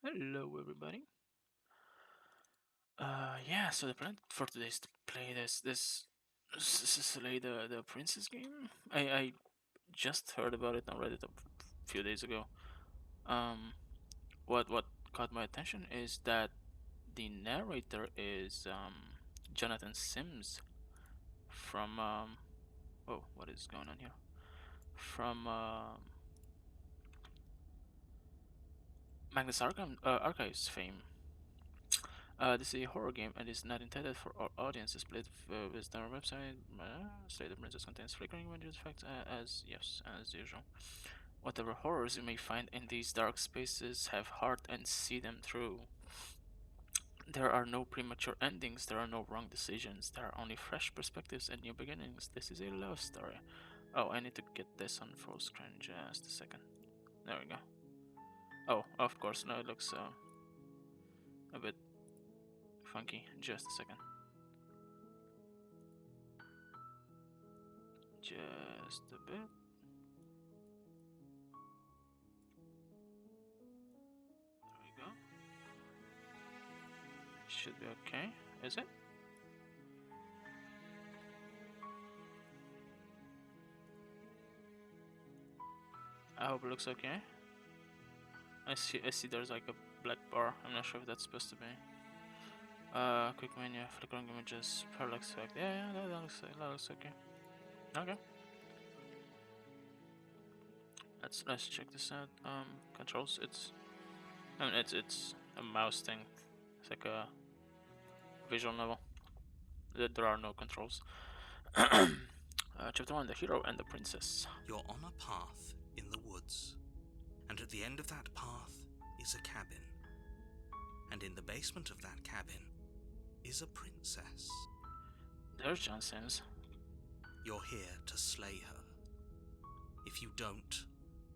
Hello, everybody. Yeah. So the plan for today is to play Slay the Princess game. I just heard about it and read it a few days ago. Um, what caught my attention is that the narrator is Jonathan Sims from oh, what is going on here? From Magnus Archives fame. This is a horror game and is not intended for all audiences. Played with our website. Slay the Princess contains flickering images effects as usual. Whatever horrors you may find in these dark spaces have heart and see them through. There are no premature endings, there are no wrong decisions, there are only fresh perspectives and new beginnings. This is a love story. Oh, I need to get this on full screen just a second. There we go. Oh, of course, now it looks a bit funky. Just a second. Just a bit. There we go. Should be okay. Is it? I hope it looks okay. I see there's like a black bar. I'm not sure if that's supposed to be. Quick menu, flickering images, parallax effect. Yeah, that looks okay. Okay. Let's check this out. Controls. It's a mouse thing. It's like a visual novel. There are no controls. Chapter 1: The Hero and the Princess. You're on a path in the woods, and at the end of that path is a cabin. And in the basement of that cabin is a princess. There's John Sims. You're here to slay her. If you don't,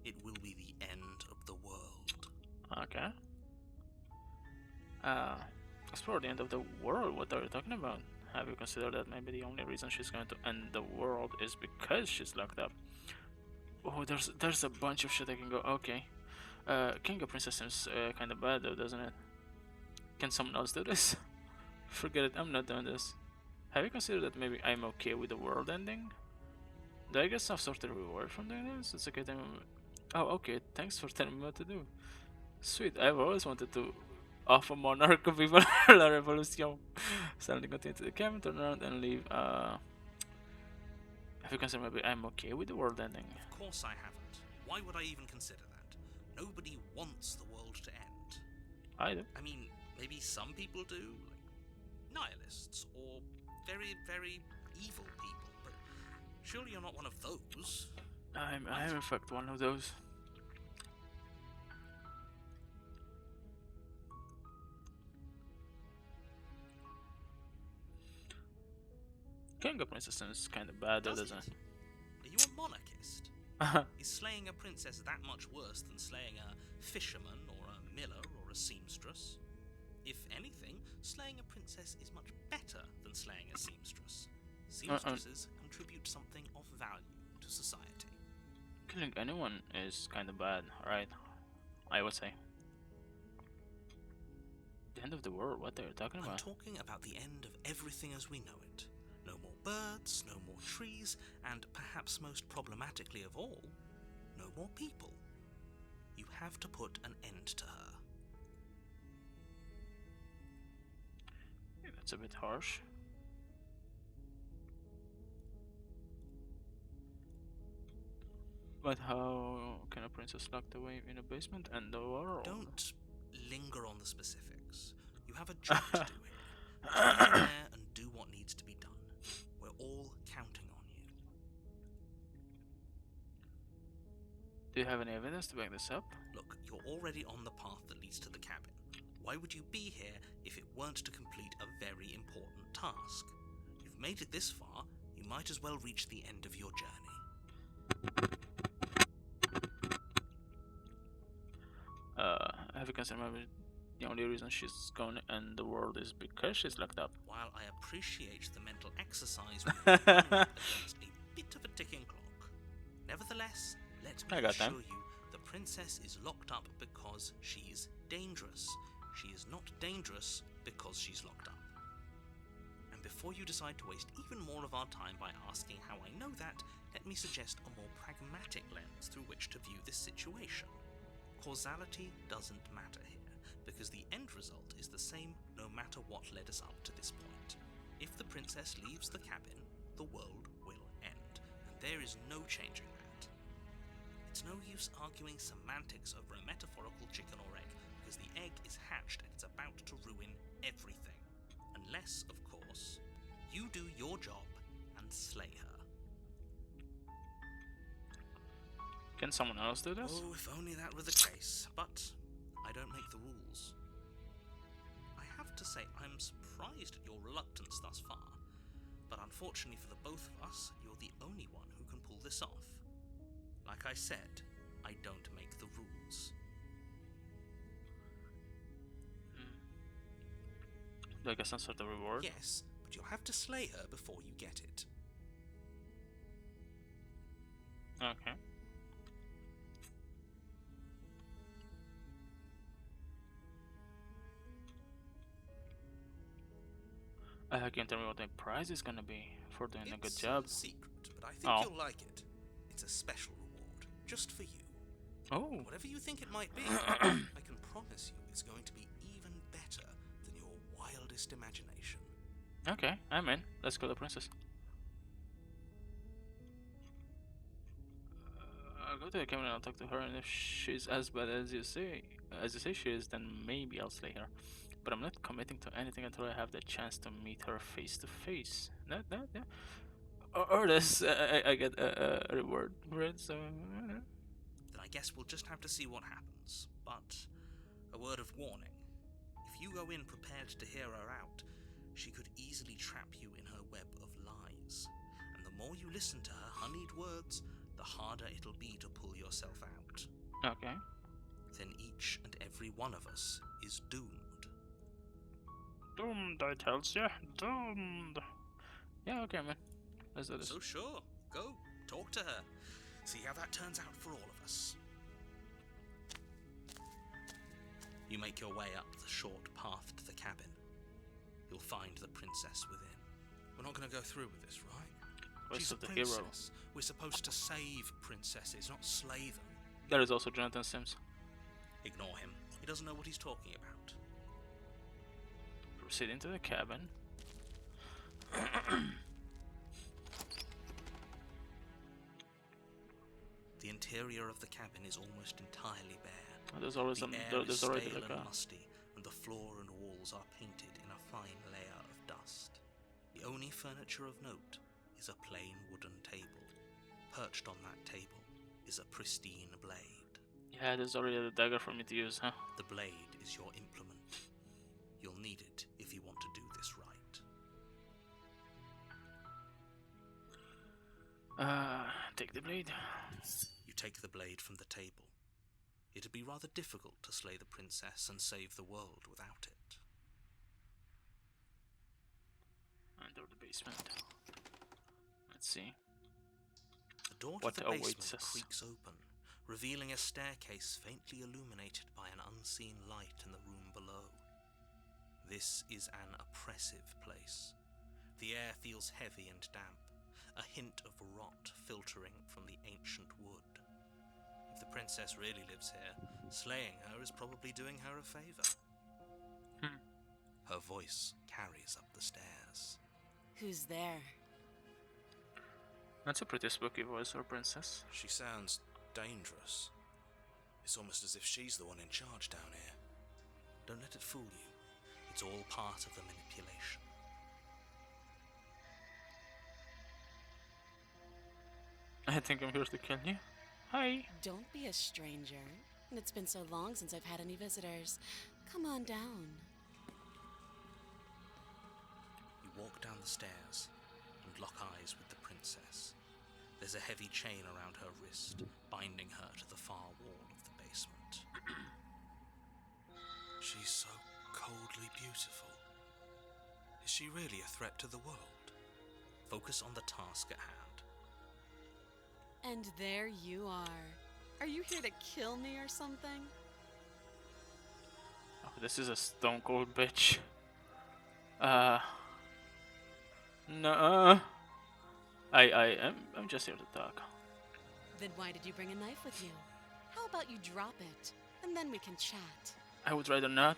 it will be the end of the world. Okay. Explore the end of the world. What are you talking about? Have you considered that maybe the only reason she's going to end the world is because she's locked up? Oh, there's a bunch of shit I can go. Okay. King of Princess seems kind of bad though, doesn't it? Can someone else do this? Forget it. I'm not doing this. Have you considered that maybe I'm okay with the world ending? Do I get some sort of reward from doing this? It's okay. Oh, okay. Thanks for telling me what to do. Sweet. I've always wanted to off a monarch of evil la revolution. Suddenly continue to the cabin, turn around and leave. Have you considered maybe I'm okay with the world ending? Of course I haven't. Why would I even consider that? Nobody wants the world to end. I do. I mean, maybe some people do, like nihilists or very, very evil people, but surely you're not one of those. I'm in fact one of those. King of Princess is kind of bad though, doesn't it? Are you a monarchist? Is slaying a princess that much worse than slaying a fisherman or a miller or a seamstress? If anything, slaying a princess is much better than slaying a seamstress. Seamstresses contribute something of value to society. Killing anyone is kind of bad, right? I would say. The end of the world? What are you talking about? I'm talking about the end of everything as we know it. No more birds, no more trees, and perhaps most problematically of all, no more people. You have to put an end to her. Yeah, that's a bit harsh. But how can a princess locked away in a basement and the world? Don't linger on the specifics. You have a job to do here. Get in there and do what needs to be done. We're all counting on you. Do you have any evidence to back this up? Look, you're already on the path that leads to the cabin. Why would you be here if it weren't to complete a very important task? You've made it this far, you might as well reach the end of your journey. Have you considered maybe the only reason she's gone and the world is because she's locked up? While I appreciate the mental exercise we're running against a bit of a ticking clock, nevertheless, let me assure you The princess is locked up because she's dangerous. She is not dangerous because she's locked up. And before you decide to waste even more of our time by asking how I know that, let me suggest a more pragmatic lens through which to view this situation. Causality doesn't matter here, because the end result is the same no matter what led us up to this point. If the princess leaves the cabin, the world will end, and there is no changing that. It's no use arguing semantics over a metaphorical chicken or egg, because the egg is hatched and it's about to ruin everything. Unless, of course, you do your job and slay her. Can someone else do this? Oh, if only that were the case, but I don't make the rules. I have to say, I'm surprised at your reluctance thus far, but unfortunately for the both of us, you're the only one who can pull this off. Like I said, I don't make the rules. Do I get some sort of reward? Yes, but you'll have to slay her before you get it. Okay. Can you tell me what the prize is gonna be for doing a good job? It's a secret, but I think you'll like it. It's a special reward, just for you. Oh. Whatever you think it might be, I can promise you it's going to be even better than your wildest imagination. Okay, I'm in. Let's go to the princess. I'll go to the camera and I'll talk to her, and if she's as bad as you say she is, then maybe I'll slay her. But I'm not committing to anything until I have the chance to meet her face to face. Not that, yeah. Or this, I get a reward, right? So. Then I guess we'll just have to see what happens. But a word of warning: if you go in prepared to hear her out, she could easily trap you in her web of lies. And the more you listen to her honeyed words, the harder it'll be to pull yourself out. Okay. Then each and every one of us is doomed. Doomed, I tells ya. Doomed. Yeah, okay, man. Let's do this. So sure, go, talk to her. See how that turns out for all of us. You make your way up the short path to the cabin. You'll find the princess within. We're not going to go through with this, right? She's a princess. We're supposed to save princesses, not slay them. There is also Jonathan Sims. Ignore him. He doesn't know what he's talking about. Proceed into the cabin. The interior of the cabin is almost entirely bare. There's always the some. air There's is already stale like and a. musty, and the floor and walls are painted in a fine layer of dust. The only furniture of note is a plain wooden table. Perched on that table is a pristine blade. Yeah, there's already a dagger for me to use, huh? The blade is your implement. You'll need it if you want to do this right. Take the blade. You take the blade from the table. It'd be rather difficult to slay the princess and save the world without it. Enter the basement. Let's see. The door to What the awaits basement us? creaks open, revealing a staircase faintly illuminated by an unseen light in the room below. This is an oppressive place. The air feels heavy and damp, a hint of rot filtering from the ancient wood. If the princess really lives here, slaying her is probably doing her a favor. Her voice carries up the stairs. Who's there? That's a pretty spooky voice for a princess. She sounds dangerous. It's almost as if she's the one in charge down here. Don't let it fool you. It's all part of the manipulation. I think I'm here to kill you. Hi. Don't be a stranger. It's been so long since I've had any visitors. Come on down. You walk down the stairs and lock eyes with the princess. There's a heavy chain around her wrist, binding her to the far wall of the basement. She's so coldly beautiful. Is she really a threat to the world? Focus on the task at hand. And there you are. Are you here to kill me or something? Oh, this is a stone cold bitch. Uh, no. I'm just here to talk. Then why did you bring a knife with you? How about you drop it, and then we can chat? I would rather not.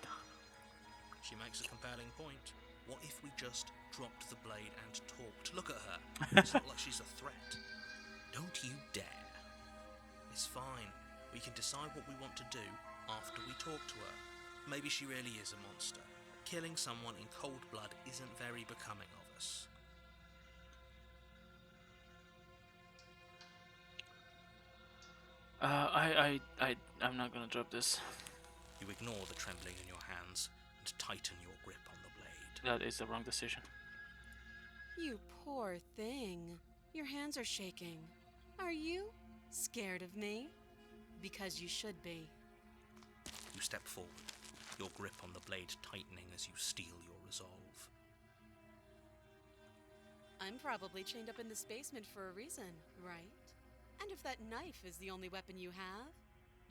She makes a compelling point. What if we just dropped the blade and talked? Look at her. It's not like she's a threat. Don't you dare. It's fine. We can decide what we want to do after we talk to her. Maybe she really is a monster. Killing someone in cold blood isn't very becoming of us. I'm not gonna drop this. You ignore the trembling in your hands and tighten your grip on the blade. That is the wrong decision. You poor thing. Your hands are shaking. Are you scared of me? Because you should be. You step forward, your grip on the blade tightening as you steel your resolve. I'm probably chained up in this basement for a reason, right? And if that knife is the only weapon you have,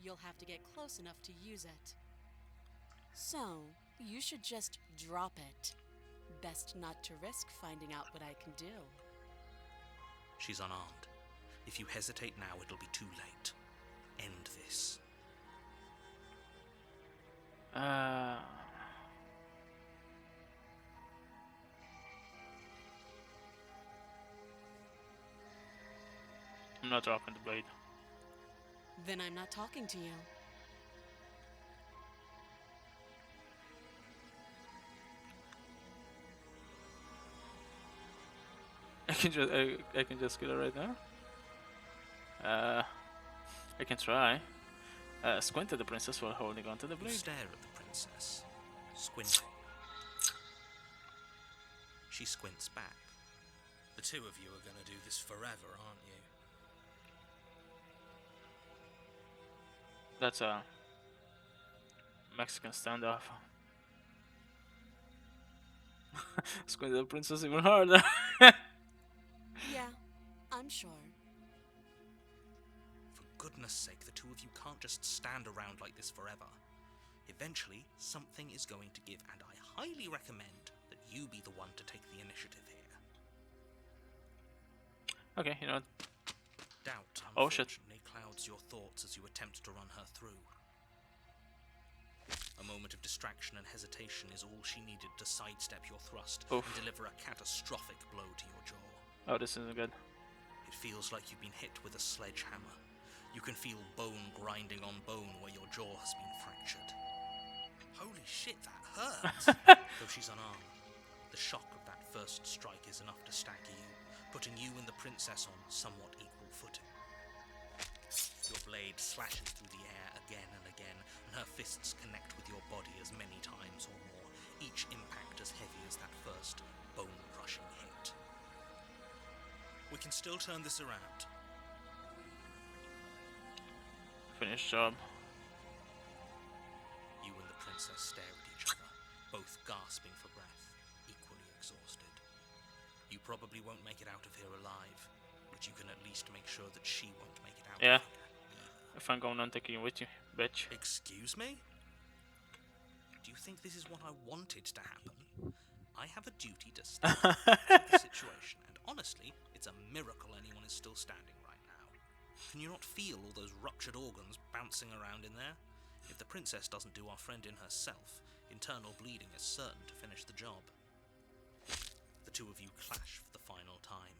you'll have to get close enough to use it. So, you should just drop it. Best not to risk finding out what I can do. She's unarmed. If you hesitate now, it'll be too late. End this. I'm not dropping the blade. Then I'm not talking to you. I can just kill her right now. I can try. Squint at the princess while holding onto the You blade. stare at the princess, squinting. She squints back. The two of you are going to do this forever, aren't you? That's a Mexican standoff. Squint at the princess even harder. Yeah, I'm sure. For goodness sake, the two of you can't just stand around like this forever. Eventually, something is going to give, and I highly recommend that you be the one to take the initiative here. Okay, you know what? Doubt, Oh, shit. unfortunately, clouds your thoughts as you attempt to run her through. A moment of distraction and hesitation is all she needed to sidestep your thrust Oof. and deliver a catastrophic blow to your jaw. Oh, this isn't good. It feels like you've been hit with a sledgehammer. You can feel bone grinding on bone where your jaw has been fractured. Holy shit, that hurts! Though she's unarmed, the shock of that first strike is enough to stagger you, putting you and the princess on somewhat equal footing. Your blade slashes through the air again and again, and her fists connect with your body as many times or more, each impact as heavy as that first bone-crushing hit. We can still turn this around. Finished job. You and the princess stare at each other, both gasping for breath, equally exhausted. You probably won't make it out of here alive, but you can at least make sure that she won't make it out Yeah. of here either. If I'm going on taking you with you, bitch. Excuse me? Do you think this is what I wanted to happen? I have a duty to stay out of the situation, and honestly, it's a miracle anyone is still standing right now. Can you not feel all those ruptured organs bouncing around in there? If the princess doesn't do our friend in herself, internal bleeding is certain to finish the job. The two of you clash for the final time.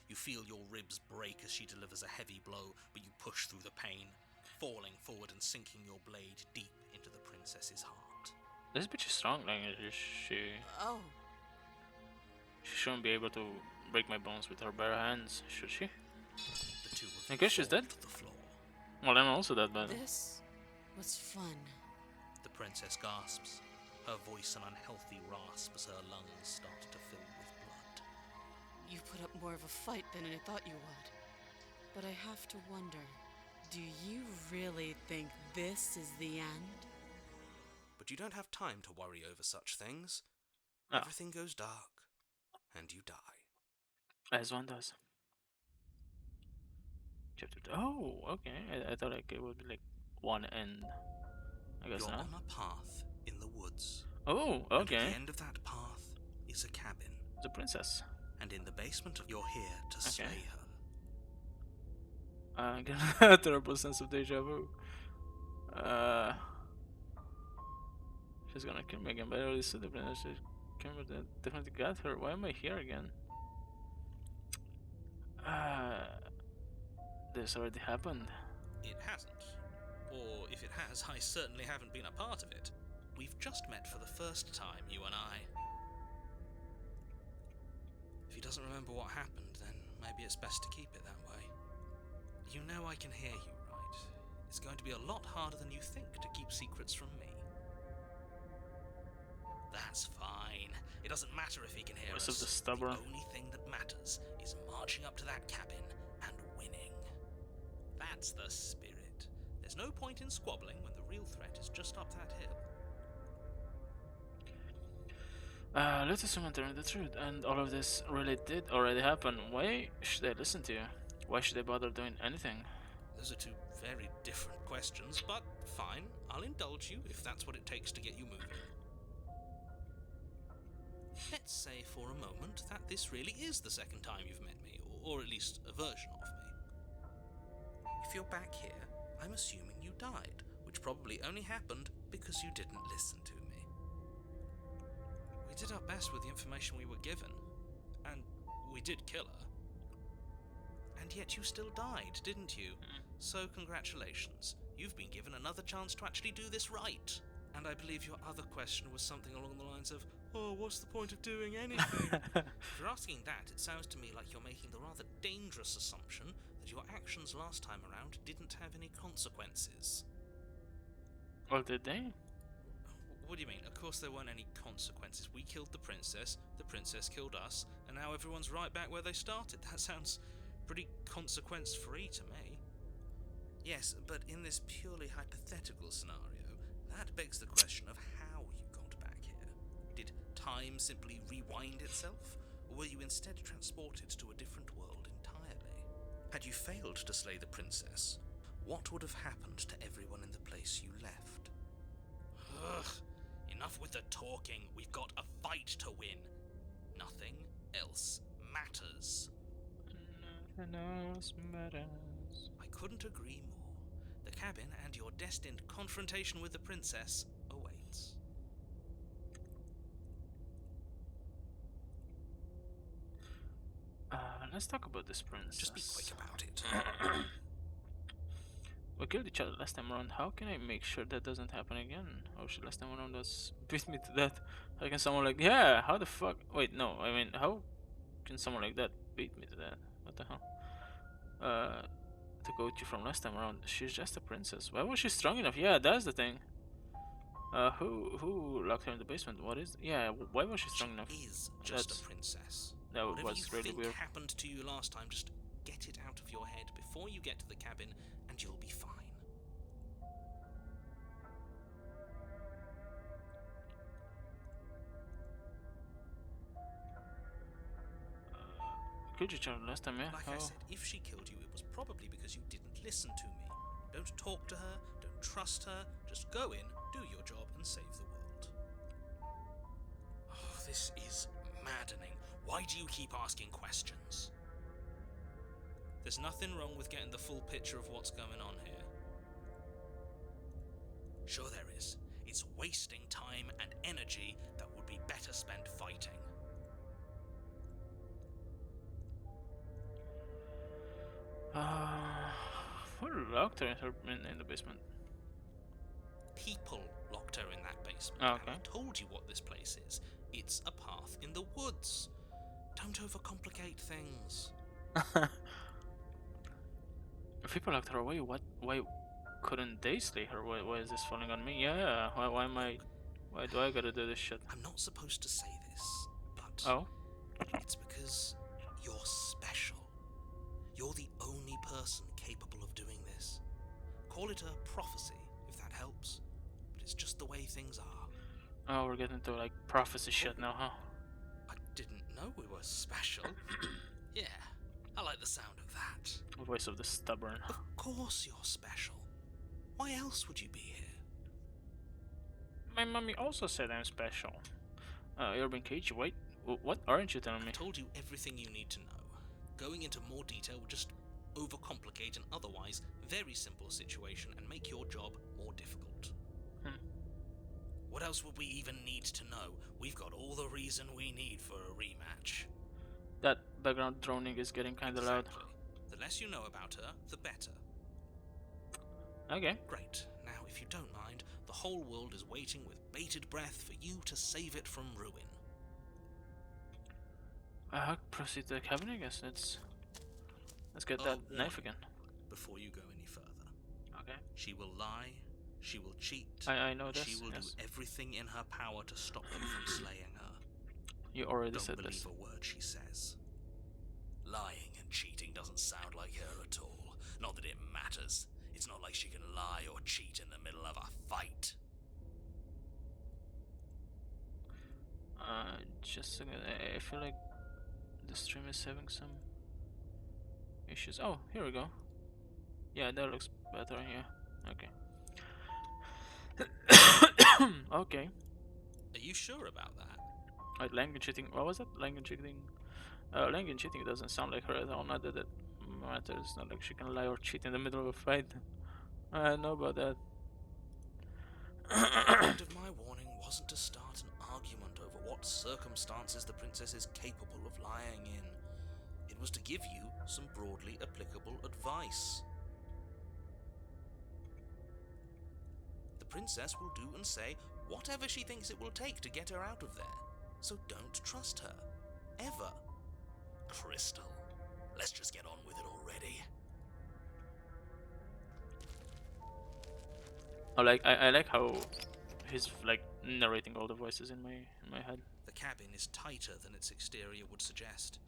You feel your ribs break as she delivers a heavy blow, but you push through the pain, falling forward and sinking your blade deep into the princess's heart. This bitch is strong, like she Oh, shouldn't be able to break my bones with her bare hands, should she? The two of I you guess she's fall dead. to the floor. Well, I'm also dead, but this was fun. The princess gasps, her voice an unhealthy rasp as her lungs start to fill with blood. You put up more of a fight than I thought you would. But I have to wonder, do you really think this is the end? But you don't have time to worry over such things. Oh. Everything goes dark, and you die. as one does. Oh, okay. I thought like it would be like one end. I guess You're not. on a path in the woods. Oh, And at the okay. end of that path is a cabin. The princess. And in the basement, you're here to Okay. slay her. I get a terrible sense of deja vu. She's gonna kill me again, but I already said the princess. She definitely got her. Why am I here again? This already happened. It hasn't. Or if it has, I certainly haven't been a part of it. We've just met for the first time, you and I. If he doesn't remember what happened, then maybe it's best to keep it that way. You know I can hear you, right? It's going to be a lot harder than you think to keep secrets from me. That's fine. It doesn't matter if he can hear Voice us. of the stubborn. The only thing that matters is marching up to that cabin and winning. That's the spirit. There's no point in squabbling when the real threat is just up that hill. Let's assume I'm telling the truth, and all of this really did already happen. Why should I listen to you? Why should I bother doing anything? Those are two very different questions, but fine. I'll indulge you if that's what it takes to get you moving. Let's say for a moment that this really is the second time you've met me, or at least a version of me. If you're back here, I'm assuming you died, which probably only happened because you didn't listen to me. We did our best with the information we were given, and we did kill her. And yet you still died, didn't you? So congratulations, you've been given another chance to actually do this right. And I believe your other question was something along the lines of, oh, what's the point of doing anything? If you're asking that, it sounds to me like you're making the rather dangerous assumption that your actions last time around didn't have any consequences. Well, did they? What do you mean? Of course there weren't any consequences. We killed the princess killed us, and now everyone's right back where they started. That sounds pretty consequence-free to me. Yes, but in this purely hypothetical scenario, that begs the question of how you got back here. Did time simply rewind itself, or were you instead transported to a different world entirely? Had you failed to slay the princess, what would have happened to everyone in the place you left? Ugh, enough with the talking. We've got a fight to win. Nothing else matters. Nothing else matters. I couldn't agree more. The cabin and your destined confrontation with the princess awaits. Let's talk about this princess. Just be quick about it. We killed each other last time around. How can I make sure that doesn't happen again? Oh shit, last time around was beat me to death. How can someone like, yeah, how the fuck? Wait, no, I mean, how can someone like that beat me to death? What the hell? To quote you from last time around, she's just a princess. Why was she strong enough? Yeah, that's the thing. Who locked her in the basement? What is? Yeah, why was she strong enough? She is just That's a princess. that Whatever was you really think weird. happened to you last time, just get it out of your head before you get to the cabin, and you'll be fine. Killed each other last time, yeah. Like I said, if she killed you, it was probably because you didn't listen to me. Don't talk to her, don't trust her, just go in, do your job, and save the world. Oh, this is maddening. Why do you keep asking questions? There's nothing wrong with getting the full picture of what's going on here. Sure there is. It's wasting time and energy that would be better spent fighting. Who locked her in the basement? People locked her in that basement. Oh, And okay. I told you what this place is. It's a path in the woods. Don't overcomplicate things. If people locked her away, why couldn't they slay her? Why is this falling on me? Yeah, why do I gotta do this shit? I'm not supposed to say this, but Oh? it's because you're special. You're the only person capable of doing this. Call it a prophecy, if that helps. But it's just the way things are. Oh, we're getting to like prophecy shit now, huh? I didn't know we were special. Yeah, I like the sound of that. The voice of the stubborn. Of course you're special. Why else would you be here? My mommy also said I'm special. You're being cagey, wait. What aren't you telling me? I've told you everything you need to know. Going into more detail would just overcomplicate an otherwise very simple situation and make your job more difficult. What else would we even need to know? We've got all the reason we need for a rematch. That background droning is getting kinda loud. The less you know about her, the better. Okay. Great. Now, if you don't mind, the whole world is waiting with bated breath for you to save it from ruin. Proceed to the cabin, I guess. Let's get that knife again. Before you go any further. Okay. She will lie, she will cheat, I know this. she will do everything in her power to stop you from slaying her. You already Don't said believe this. a word she says. Lying and cheating doesn't sound like her at all. Not that it matters. It's not like she can lie or cheat in the middle of a fight. Just a second. I feel like the stream is having some issues. Oh, here we go. Yeah, that looks better. Yeah. Okay. Okay. Are you sure about that? Like language cheating. What was that? Language cheating. Language cheating doesn't sound like her at all. Not that it matters. Not like she can lie or cheat in the middle of a fight. I know about that. The point of my warning wasn't to start an argument over what circumstances the princess is capable of lying in. It was to give you some broadly applicable advice. The princess will do and say whatever she thinks it will take to get her out of there. So don't trust her. Ever. Crystal, let's just get on with it already. I like how he's like narrating all the voices in my head. The cabin is tighter than its exterior would suggest.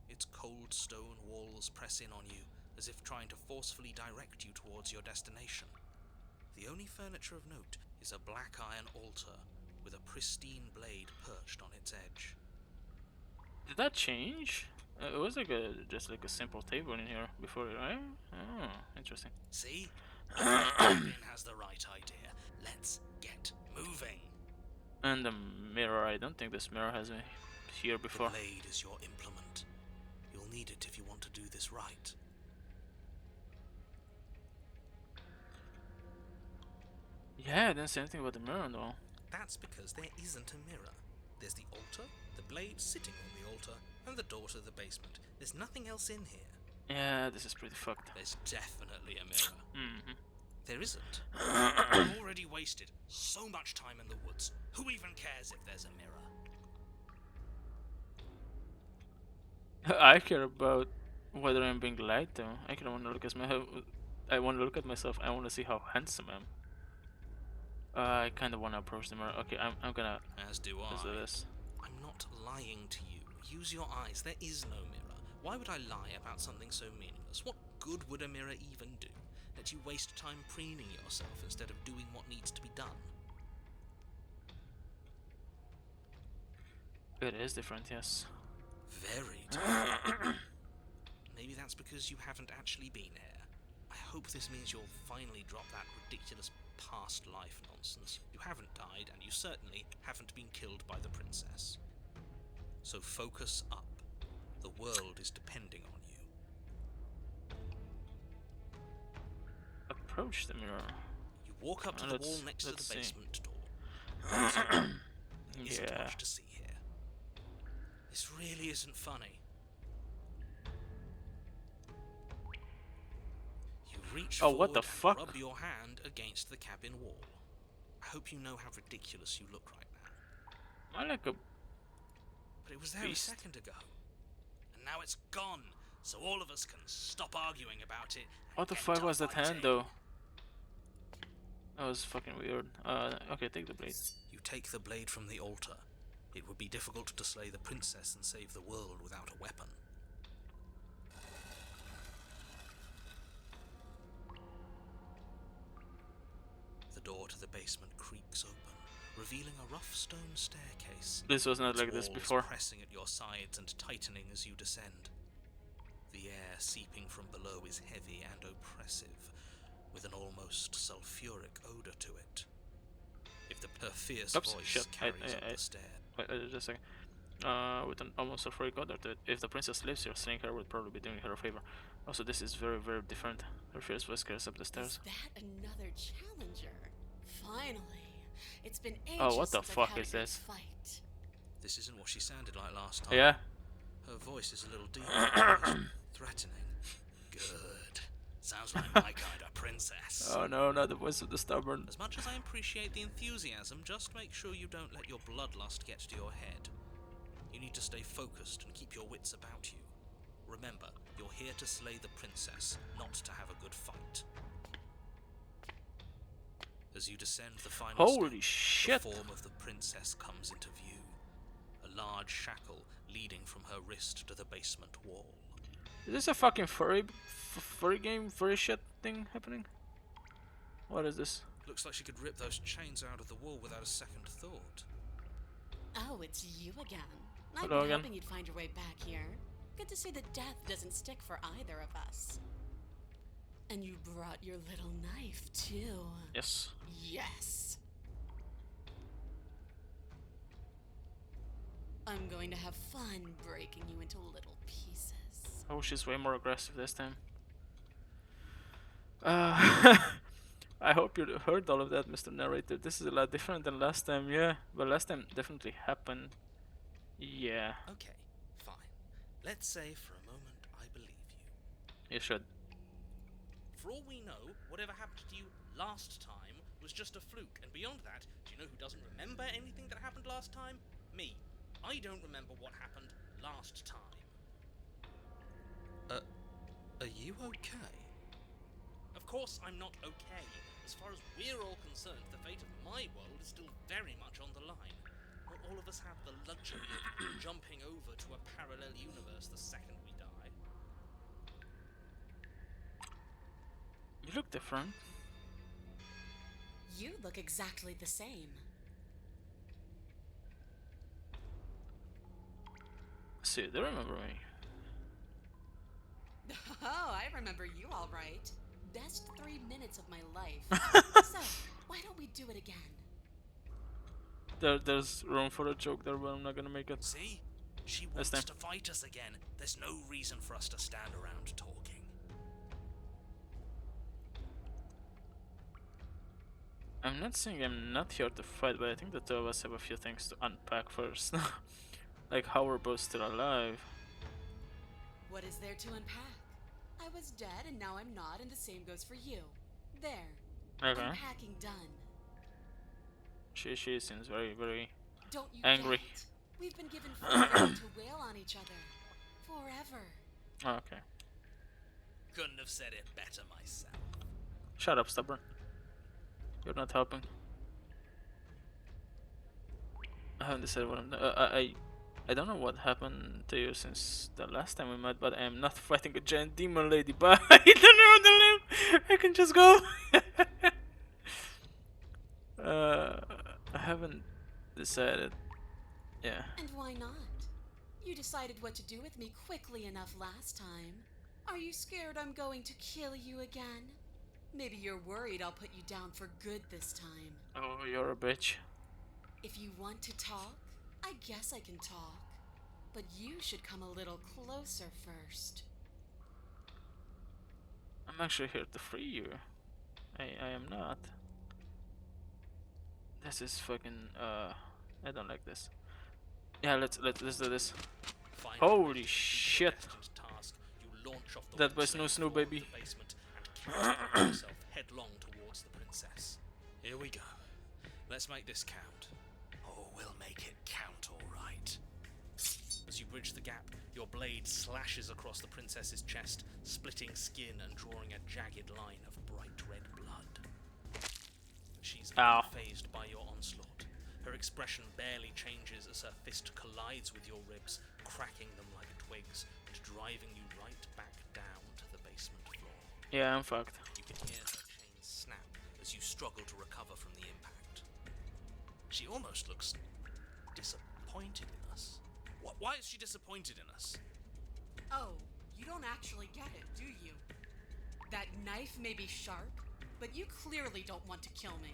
Its cold stone walls press in on you, as if trying to forcefully direct you towards your destination. The only furniture of note is a black iron altar with a pristine blade perched on its edge. Did that change? It was like just like a simple table in here before, right? Oh, interesting. See? The cabin has the right idea. Let's get moving. And the mirror. I don't think this mirror has been here before. The blade is your implement. You'll need it if you want to do this right. Yeah, I didn't say anything about the mirror though. That's because there isn't a mirror. There's the altar, the blade sitting on the altar, and the door to the basement. There's nothing else in here. Yeah, this is pretty fucked. There's definitely a mirror. Mm-hmm. There isn't. I've already wasted so much time in the woods. Who even cares if there's a mirror? I care about whether I'm being lied though. I kind of want to look at I want to look at myself. I want to see how handsome I am. I kind of want to approach the mirror. Okay, I'm gonna. As do I. Let's do this. I'm not lying to you. Use your eyes. There is no mirror. Why would I lie about something so meaningless? What good would a mirror even do? Let you waste time preening yourself instead of doing what needs to be done. It is different, yes. Very different. Maybe that's because you haven't actually been here. I hope this means you'll finally drop that ridiculous past life nonsense. You haven't died, and you certainly haven't been killed by the princess. So focus up. The world is depending on you. Approach the mirror. You walk up to the wall next to the see. basement door. There isn't Yeah. much to see here. This really isn't funny. You reach Oh, what forward the and fuck? rub your hand against the cabin wall. I hope you know how ridiculous you look right now. I like a. But it was there Beast. a second ago. And now it's gone. So all of us can stop arguing about it. and What the get fuck to was that hand fighting. though? That was fucking weird. Okay, take the blade. You take the blade from the altar. It would be difficult to slay the princess and save the world without a weapon. The door to the basement creaks open, revealing a rough stone staircase. This was not its like this walls before. pressing at your sides and tightening as you descend. The The air seeping from below is heavy and oppressive, with an almost sulphuric odour to it. If her fierce Oops, voice shit. carries up the stair. Wait, just a second. With an almost sulphuric odor to it. If the princess lives here, slaying her would probably be doing her a favor. Also, this is very, very different. Her fierce voice carries up the Is stairs. that another challenger? Finally. It's been ages Oh, what the since I've fuck had a is good this? fight. This isn't what she sounded like last time. Yeah? Her voice is a little deeper, almost threatening. Good. Sounds like my kind of princess. Oh no, not the voice of the stubborn. As much as I appreciate the enthusiasm, just make sure you don't let your bloodlust get to your head. You need to stay focused and keep your wits about you. Remember, you're here to slay the princess, not to have a good fight. As you descend the final Holy step, shit! the form of the princess comes into view. A large shackle leading from her wrist to the basement wall. Is this a fucking furry game, furry shit thing happening? What is this? Looks like she could rip those chains out of the wall without a second thought. Oh, it's you again. I've Hello been again. hoping you'd find your way back here. Good to see that death doesn't stick for either of us. And you brought your little knife, too. Yes. Yes. I'm going to have fun breaking you into little pieces. Oh, she's way more aggressive this time. I hope you heard all of that, Mr. Narrator. This is a lot different than last time, yeah. But last time definitely happened. Yeah, Okay, fine. Let's say for a moment I believe you. you should. For all we know, whatever happened to you last time was just a fluke, and beyond that, do you know who doesn't remember anything that happened last time? Me. I don't remember what happened last time. Are you okay? Of course I'm not okay. As far as we're all concerned, the fate of my world is still very much on the line. Not all of us have the luxury of jumping over to a parallel universe the second we die. You look different. You look exactly the same. See, they remember me. Oh, I remember you all right. Best 3 minutes of my life. So, why don't we do it again? There's room for a joke there, but I'm not gonna make it. See? She This wants time. to fight us again. There's no reason for us to stand around talking. I'm not saying I'm not here to fight, but I think the two of us have a few things to unpack first. Like how we're both still alive. What is there to unpack? I was dead and now I'm not, and the same goes for you. There. Okay. Unpacking done. She seems very, very Don't you angry. get it? We've been given freedom to wail on each other. Forever. Okay. Couldn't have said it better myself. Shut up, stubborn. You're not helping. I haven't decided what I'm doing. I don't know what happened to you since the last time we met, but I am not fighting a giant demon lady. But I don't know how to live. I can just go. I haven't decided. Yeah. And why not? You decided what to do with me quickly enough last time. Are you scared I'm going to kill you again? Maybe you're worried I'll put you down for good this time. Oh, you're a bitch. If you want to talk, I guess I can talk. But you should come a little closer first. I'm actually here to free you. I am not. This is fucking I don't like this. Yeah, let's do this. Finally, Holy ready to complete shit. your destined task, you launch off the That was wood-stained Snoo floor baby. of the basement and catapult yourself headlong towards the princess. Here we go. Let's make this count. Oh, we'll make it count, all right. As you bridge the gap, your blade slashes across the princess's chest, splitting skin and drawing a jagged line of bright red blood. But she's Ow. unfazed by your onslaught. Her expression barely changes as her fist collides with your ribs, cracking them like twigs and driving you right back down to the basement floor. Yeah, I'm fucked. You can hear her chains snap as you struggle to recover from the impact. She almost looks disappointed in us. Why is she disappointed in us? Oh, You don't actually get it, do you? That knife may be sharp, but you clearly don't want to kill me.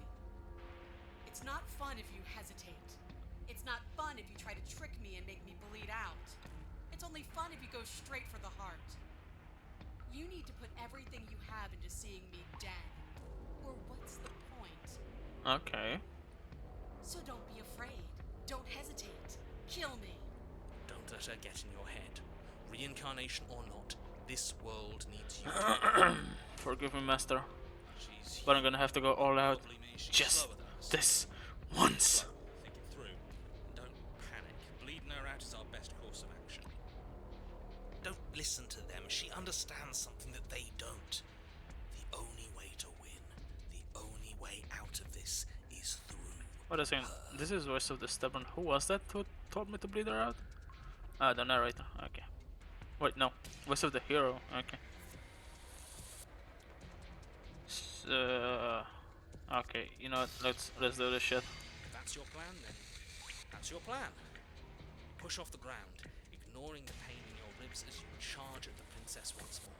It's not fun if you hesitate. It's not fun if you try to trick me and make me bleed out. It's only fun if you go straight for the heart. You need to put everything you have into seeing me dead. Or what's the point? Okay. So don't be afraid. Don't hesitate. Kill me. Don't let her get in your head. Reincarnation or not, this world needs you. Forgive me, Master, She's but I'm gonna have to go all out probably means she's just slower than us. this once. Think it through. Don't panic. Bleeding her out is our best course of action. Don't listen to them. She understands something that they don't. The only way to win, the only way out of this is through. What a second. This is Voice of the Stubborn. Who was that who told me to bleed her out? Ah, the narrator. Okay. Wait, no. Voice of the hero. Okay. Okay, you know what? Let's do this shit. If that's your plan, then that's your plan. Push off the ground, ignoring the pain in your ribs as you charge at the princess once more.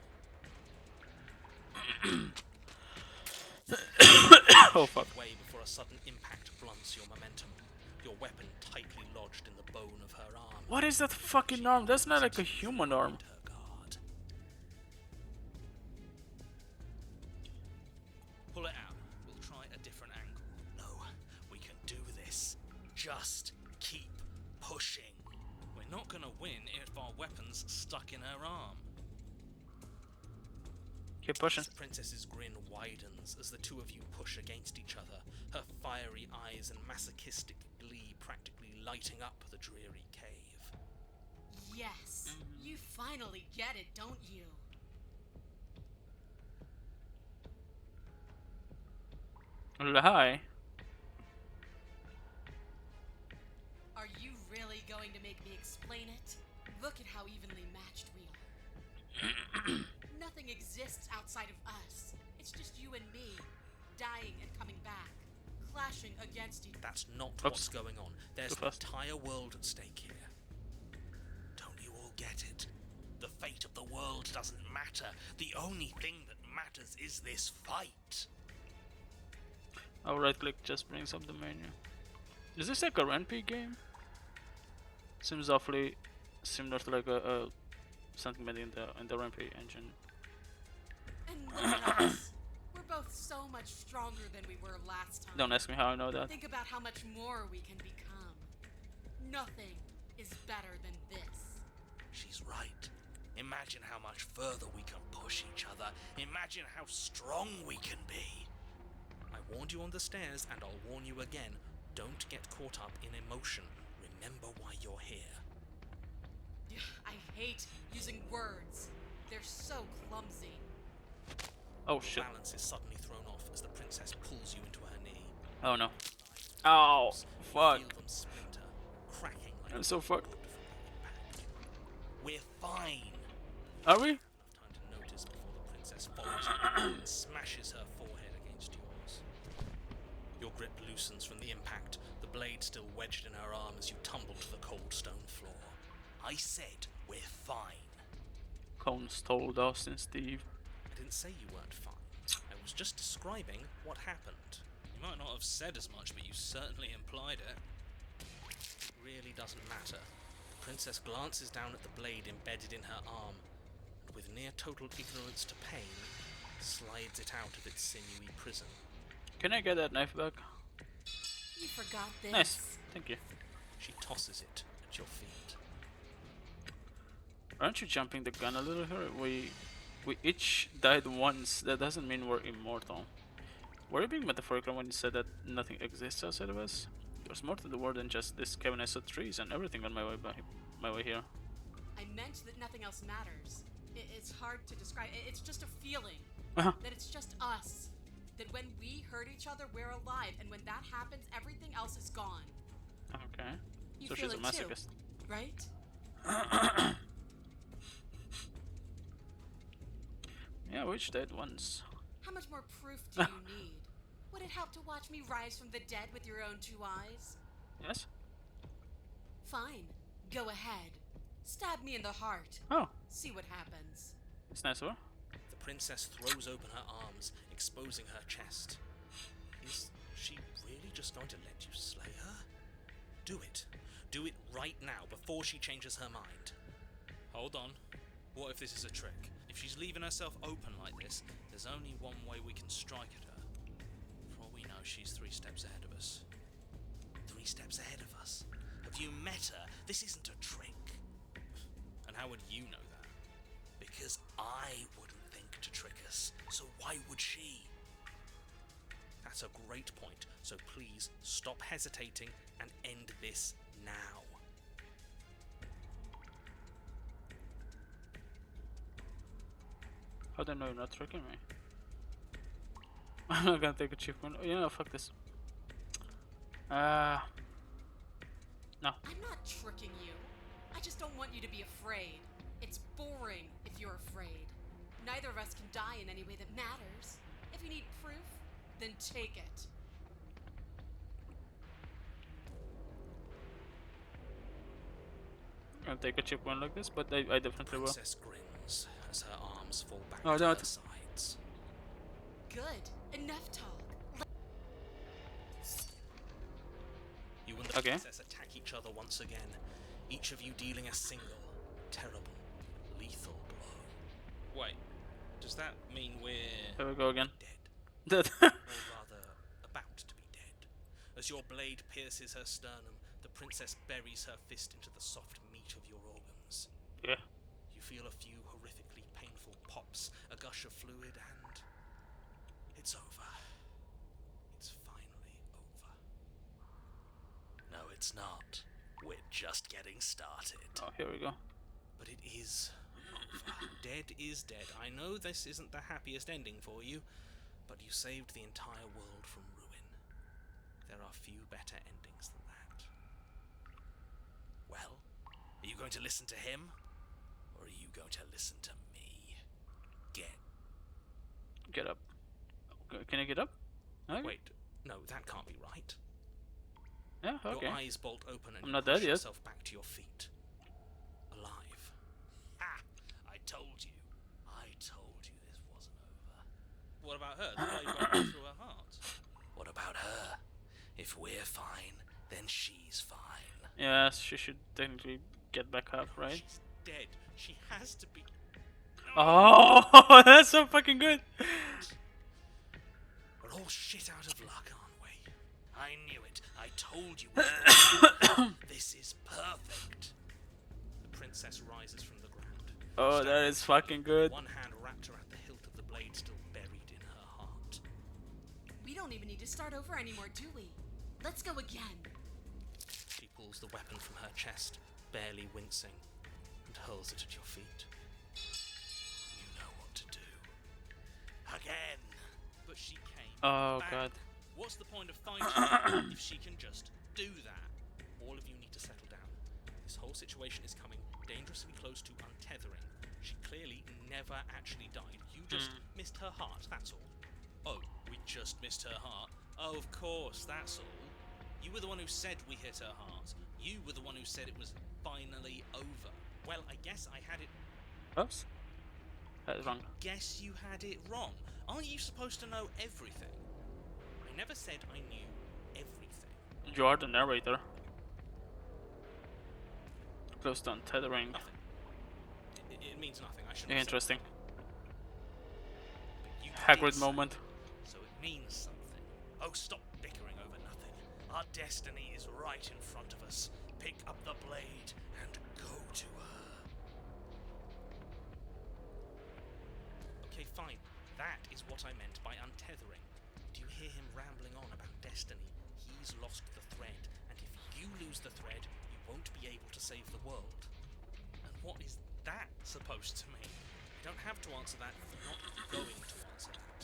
Oh fuck. Way before a sudden impact blunts your momentum. Your weapon tightly lodged in the bone of her arm. What is that fucking arm? That's not like a human arm. Her guard. Pull it out. We'll try a different angle. No, we can do this. Just keep pushing. We're not gonna win if our weapon's stuck in her arm. Keep pushing. The princess's grin widens as the two of you push against each other, her fiery eyes and masochistic glee practically lighting up the dreary cave. Yes. You finally get it, don't you? Hi. Are you really going to make me explain it? Look at how evenly matched we are. Nothing exists outside of us. It's just you and me, dying and coming back, clashing against each other. That's not Oops. what's going on. There's Too an fast. entire world at stake here. Don't you all get it? The fate of the world doesn't matter. The only thing that matters is this fight. I'll right click, just brings up the menu. Is this like a RP game? Seems awfully similar to like a something made in the RP engine. And look at us. We're both so much stronger than we were last time. Don't ask me how I know that. Think about how much more we can become. Nothing is better than this. She's right. Imagine how much further we can push each other. Imagine how strong we can be. I warned you on the stairs, and I'll warn you again. Don't get caught up in emotion. Remember why you're here. I hate using words. They're so clumsy. Oh shit. Balance is suddenly thrown off as the princess pulls you into her knee. Oh no. Ow. You Fuck. feel them splinter, cracking like I'm so fucked. wood from the impact. We're fine. Are we? Enough time to notice before the princess follows you and smashes her forehead against yours. Your grip loosens from the impact, the blade still wedged in her arm as you tumble to the cold stone floor. I said we're fine. Cones told Austin Steve. I didn't say you weren't fine. I was just describing what happened. You might not have said as much, but you certainly implied it. It really doesn't matter. The princess glances down at the blade embedded in her arm, and with near total ignorance to pain, slides it out of its sinewy prison. Can I get that knife back? You forgot this. Nice. Thank you. She tosses it at your feet. Aren't you jumping the gun a little here? We each died once. That doesn't mean we're immortal. Were you being metaphorical when you said that nothing exists outside of us? There's more to the world than just this cabin. I saw trees and everything on my way here. I meant that nothing else matters. It's hard to describe. It's just a feeling. Uh-huh. That it's just us. That when we hurt each other, we're alive. And when that happens, everything else is gone. Okay. You So feel she's a it too, masochist. right? Yeah, we each died once. How much more proof do you need? Would it help to watch me rise from the dead with your own two eyes? Yes? Fine. Go ahead. Stab me in the heart. Oh, See what happens. It's nice of her. The princess throws open her arms, exposing her chest. Is she really just going to let you slay her? Do it. Do it right now, before she changes her mind. Hold on. What if this is a trick? If she's leaving herself open like this, there's only one way we can strike at her. For all we know, she's 3 steps ahead of us. 3 steps ahead of us? Have you met her? This isn't a trick. And how would you know that? Because I wouldn't think to trick us, so why would she? That's a great point, so please stop hesitating and end this now. How do I know you're not tricking me? I'm not gonna take achievement. Oh, yeah, fuck this. No. I'm not tricking you. I just don't want you to be afraid. It's boring if you're afraid. Neither of us can die in any way that matters. If you need proof, then take it. I'm gonna take a cheap one like this, but I definitely will. Princess grins as her arms fall back Oh, to don't. her sides. Good. Enough talk. You and the Okay. princess attack each other once again, each of you dealing a single, terrible, lethal blow. Wait, does that mean we're Here we go again. dead? Dead. Or rather, about to be dead. As your blade pierces her sternum, the princess buries her fist into the soft meat of your organs. Yeah. You feel a few horrifically painful pops, a gush of fluid, and it's over. It's finally over. No, it's not. We're just getting started. Oh, here we go. But it is over. Dead is dead. I know this isn't the happiest ending for you, but you saved the entire world from ruin. There are few better endings than that. Well, are you going to listen to him? Or are you going to listen to me? Get up. Okay, can I get up? Okay. Wait, no, that can't be right. Yeah, okay. Your eyes bolt open and I'm you not push dead yet. yourself back to your feet. Alive. Ah! I told you. I told you this wasn't over. What about her? The blade went right through her heart. What about her? If we're fine, then she's fine. Yes, she should technically get back up, right? She's dead. She has to be. Oh, that's so fucking good. We're all shit out of luck, aren't we? I knew it. I told you. This is perfect. The princess rises from the ground. Oh, that is fucking good. One hand wrapped around the hilt of the blade, still buried in her heart. We don't even need to start over anymore, do we? Let's go again. She pulls the weapon from her chest, barely wincing, and hurls it at your feet. You know what to do. Again! But she came Oh, back. God. What's the point of fighting her if she can just do that? All of you need to settle down. This whole situation is coming dangerously close to untethering. She clearly never actually died. You just missed her heart, that's all. Oh, we just missed her heart? Oh, of course, that's all. You were the one who said we hit her heart. You were the one who said it was finally over. Well, I guess I had it. Oops. That is wrong. Guess you had it wrong. Aren't you supposed to know everything? I never said I knew everything. You are the narrator. Close to untethering. Nothing. It means nothing. I shouldn't Yeah, have said interesting. that. But you Hagrid did say moment. it, so it means something. Oh, stop bickering over nothing. Our destiny is right in front of us. Pick up the blade and go to her. Okay, fine. That is what I meant by untethering. Do you hear him rambling on about destiny? He's lost the thread, and if you lose the thread, you won't be able to save the world. And what is that supposed to mean? You don't have to answer that if you're not going to answer that.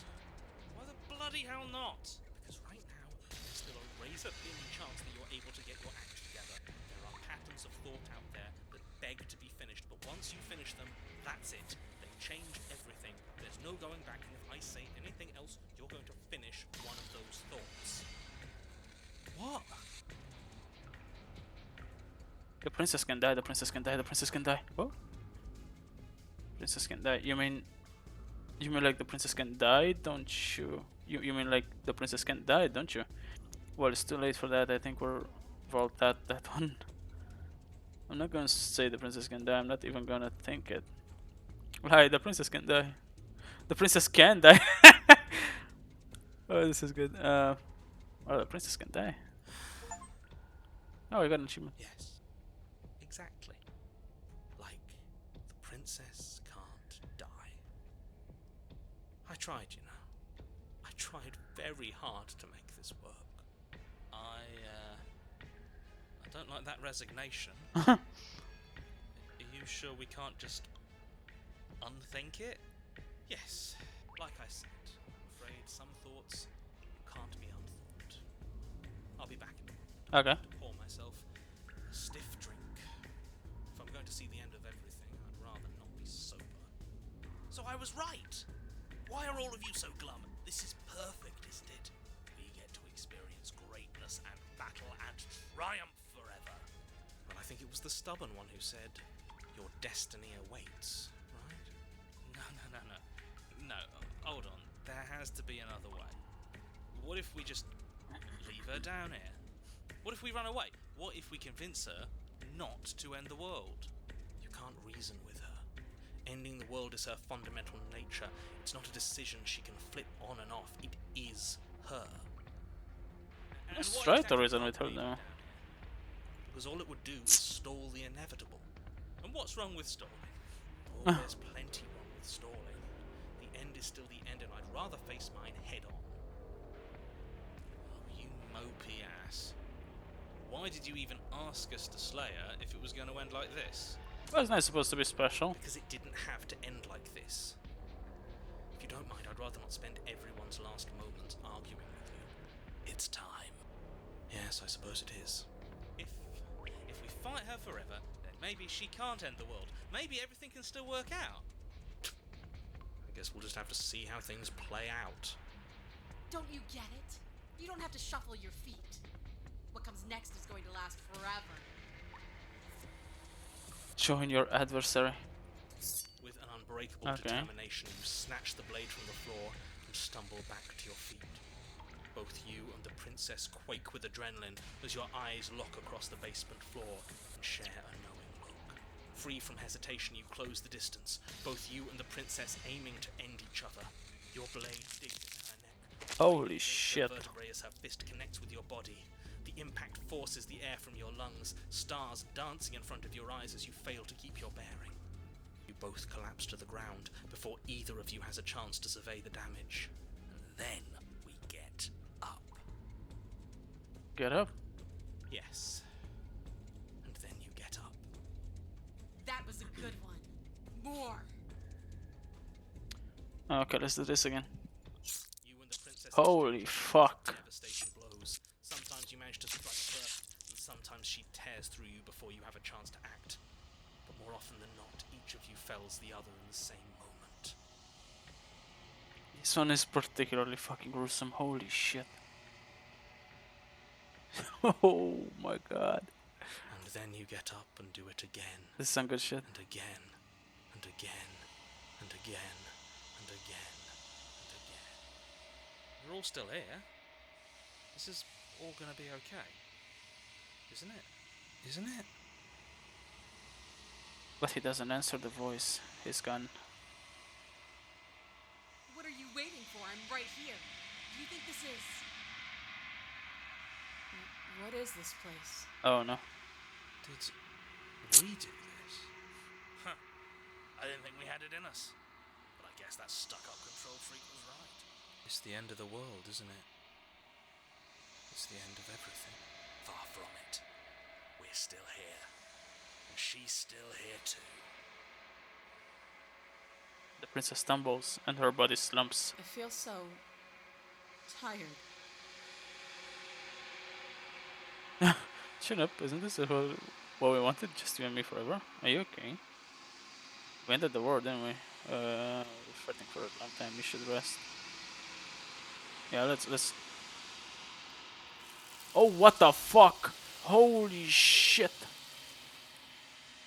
Why the bloody hell not? Because right now, there's still a razor-thin chance that you're able to get your act together. There are patterns of thought out there that beg to be finished, but once you finish them, that's it. They change everything. There's no going back, and if I say anything else, you're going to finish one of those thoughts. What? The princess can die, the princess can die, the princess can die. Oh? princess can die. You mean like the princess can die, don't you? You mean like the princess can die, don't you? Well, it's too late for that. I think we've all that one. I'm not gonna say the princess can die. I'm not even gonna think it. Hi, the princess can die. The princess can die. Oh, this is good. Oh, the princess can die. Oh, I got an achievement. Yes, exactly. Like, the princess can't die. I tried, you know. I tried very hard to make this work. I don't like that resignation. Are you sure we can't just unthink it? Yes, like I said, I'm afraid some thoughts can't be unthought. I'll be back in a moment. Okay. To pour myself a stiff drink. If I'm going to see the end of everything, I'd rather not be sober. So I was right! Why are all of you so glum? This is perfect, isn't it? We get to experience greatness and battle and triumph forever. Well, I think it was the stubborn one who said, your destiny awaits, right? No, hold on. There has to be another way. What if we just leave her down here? What if we run away? What if we convince her not to end the world? You can't reason with her. Ending the world is her fundamental nature. It's not a decision she can flip on and off. It is her. And Let's what try to exactly reason can't with her we leave now. down here? Because all it would do was stall the inevitable. And what's wrong with stalling? Oh, there's plenty wrong with stalling. The end is still the end, and I'd rather face mine head on. Oh, you mopey ass. Why did you even ask us to slay her if it was going to end like this? Wasn't that supposed to be special? Because it didn't have to end like this. If you don't mind, I'd rather not spend everyone's last moments arguing with you. It's time. Yes, I suppose it is. If we fight her forever, then maybe she can't end the world. Maybe everything can still work out. I guess we'll just have to see how things play out. Don't you get it? You don't have to shuffle your feet. What comes next is going to last forever. Join your adversary. With an unbreakable Okay. determination, you snatch the blade from the floor and stumble back to your feet. Both you and the princess quake with adrenaline as your eyes lock across the basement floor and share a knowing look. Free from hesitation, you close the distance, both you and the princess aiming to end each other. Your blade digs into her neck. Holy Raise shit. her vertebrae as her fist connects with your body. The impact forces the air from your lungs, stars dancing in front of your eyes as you fail to keep your bearing. You both collapse to the ground before either of you has a chance to survey the damage. And then we get up. Get up. Yes. And then you get up. That was a good one. More. Okay, let's do this again. You and the princess Holy exchange fuck. devastating blows. Sometimes you manage to strike first, and sometimes she tears through you before you have a chance to act. But more often than not, each of you fells the other in the same moment. This one is particularly fucking gruesome. Holy shit. Oh my god. And then you get up and do it again, This is some good shit. and again, and again, and again, and again, and again. We're all still here. This is all gonna be okay. Isn't it? Isn't it? But he doesn't answer the voice. He's gone. What are you waiting for? I'm right here. Do you think this is... What is this place? Oh no. Did we do this? Huh. I didn't think we had it in us. But I guess that stuck-up control freak was right. It's the end of the world, isn't it? It's the end of everything. Far from it. We're still here. And she's still here too. The princess stumbles and her body slumps. I feel so... tired. Shut up, isn't this what we wanted? Just you and me forever? Are you okay? We ended the war, didn't we? We're fighting for a long time, we should rest. Yeah, let's... Oh, what the fuck? Holy shit!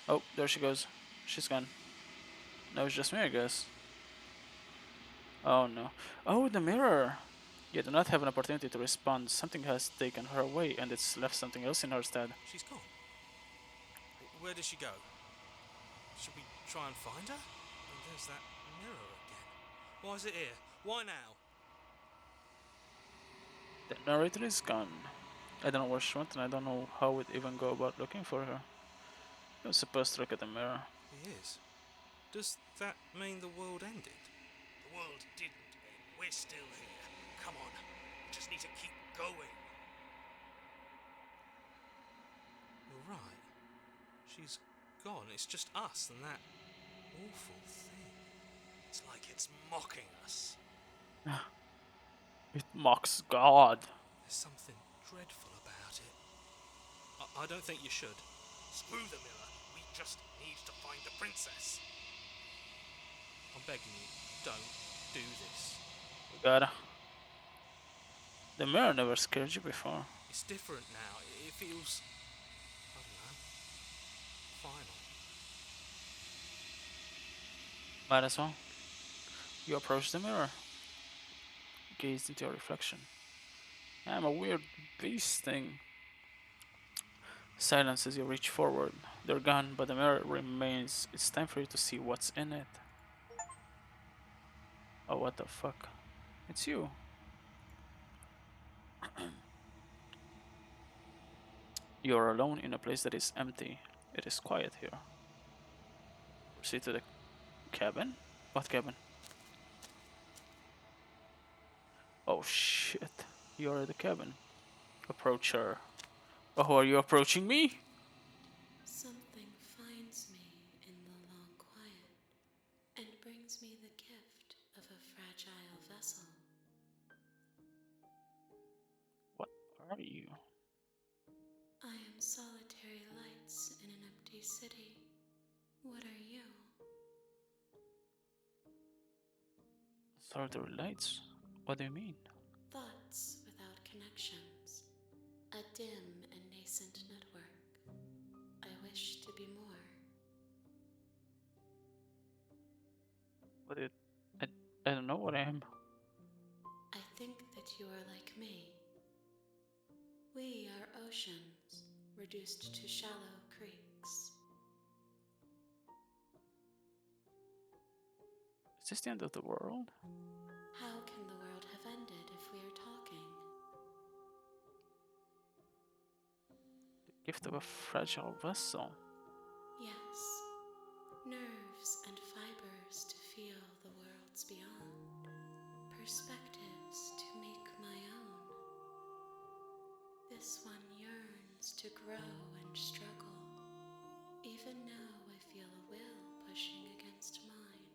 Oh, there she goes. She's gone. No, it's just me, I guess. Oh no. Oh, the mirror! You do not have an opportunity to respond. Something has taken her away, and it's left something else in her stead. She's gone. Where did she go? Should we try and find her? And there's that mirror again. Why is it here? Why now? The narrator is gone. I don't know where she went, and I don't know how we'd even go about looking for her. You're supposed to look at the mirror. He is. Does that mean the world ended? The world didn't end. We're still here. Come on. We just need to keep going. You're right. She's gone. It's just us and that awful thing. It's like it's mocking us. It mocks God. There's something dreadful about it. I don't think you should. Screw the mirror. We just need to find the princess. I'm begging you, don't do this. We gotta. The mirror never scared you before. It's different now. It feels, I don't know, final. Might as well. You approach the mirror. Gaze into your reflection. I'm a weird beast thing. Silence as you reach forward. They're gone, but the mirror remains. It's time for you to see what's in it. Oh, what the fuck? It's you. You're alone in a place that is empty. It is quiet here. Proceed to the cabin? What cabin? Oh shit. You're at the cabin. Approach her. Oh, are you approaching me? Something finds me in the long quiet and brings me the gift of a fragile vessel. What are you? I am solitary lights in an empty city. What are you? Solitary lights? What do you mean? Thoughts without connections. A dim and nascent network. I wish to be more. What do you... I, I don't know what I am. I think that you are like me. We are oceans, reduced to shallow creeks. Is this the end of the world? How can the world have ended if we are talking? Gift of a fragile vessel. Yes, nerves and fibers to feel the worlds beyond, perspectives to make my own. This one yearns to grow and struggle. Even now I feel a will pushing against mine,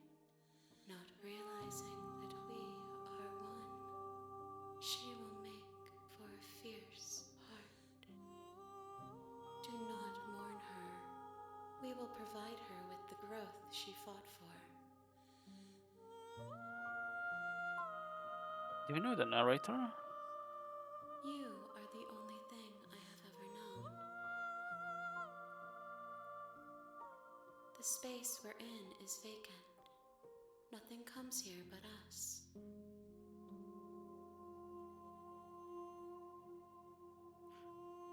not realizing that we are one. She will make for a fierce heart. Do not mourn her. We will provide her with the growth she fought for. Do you know the narrator? You are the only thing I have ever known. The space we're in is vacant. Nothing comes here but us.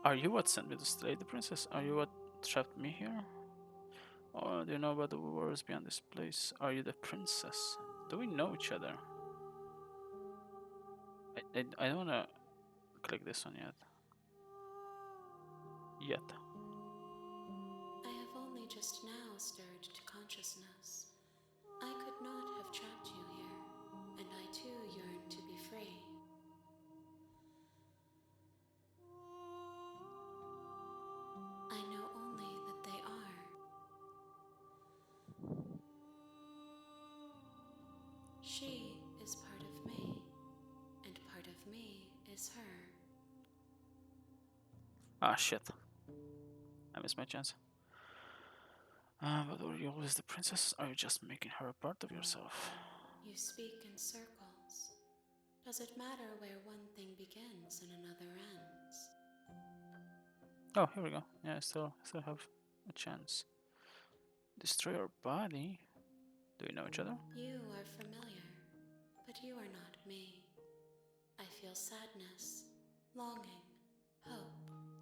Are you what sent me to slay the princess? Are you what trapped me here? Or do you know about the worlds beyond this place? Are you the princess? Do we know each other? I don't wanna click this one yet. Yet. I have only just now stirred to consciousness. I could not have trapped you here, and I too yearn to be free. I know only that they are. She is part of me, and part of me is her. Ah, shit. I missed my chance. But were you always the princess? Or are you just making her a part of yourself? You speak in circles. Does it matter where one thing begins and another ends? Oh, here we go. Yeah, I still have a chance. Destroy your body? Do we know each other? You are familiar, but you are not me. I feel sadness, longing, hope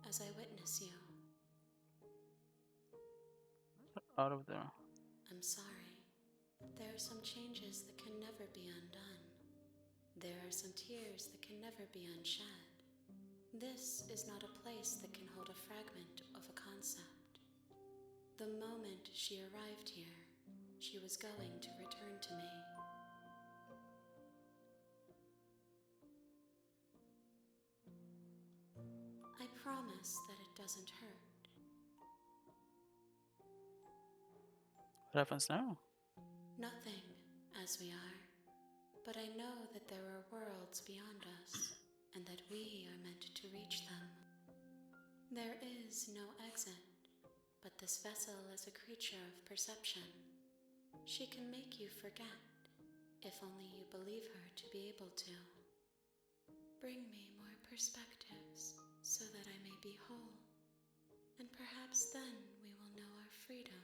as I witness you. Out of there. I'm sorry. There are some changes that can never be undone. There are some tears that can never be unshed. This is not a place that can hold a fragment of a concept. The moment she arrived here, she was going to return to me. I promise that it doesn't hurt. What happens now? Nothing, as we are. But I know that there are worlds beyond us, and that we are meant to reach them. There is no exit, but this vessel is a creature of perception. She can make you forget, if only you believe her to be able to. Bring me more perspectives, so that I may be whole, and perhaps then we will know our freedom.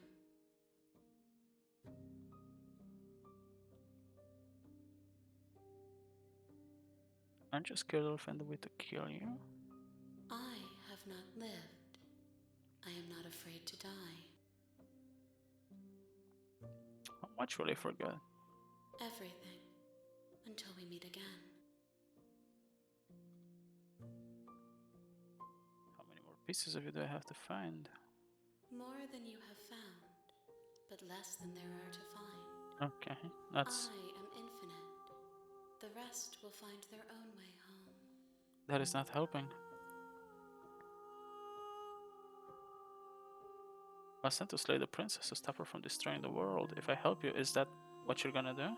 Aren't you scared I'll find a way to kill you? I have not lived. I am not afraid to die. How much will I forget? Everything, until we meet again. How many more pieces of you do I have to find? More than you have found, but less than there are to find. Okay, that's... I am infinite. The rest will find their own way home. that is not helping. I was sent to slay the princess to stop her from destroying the world. If I help you, is that what you're gonna do?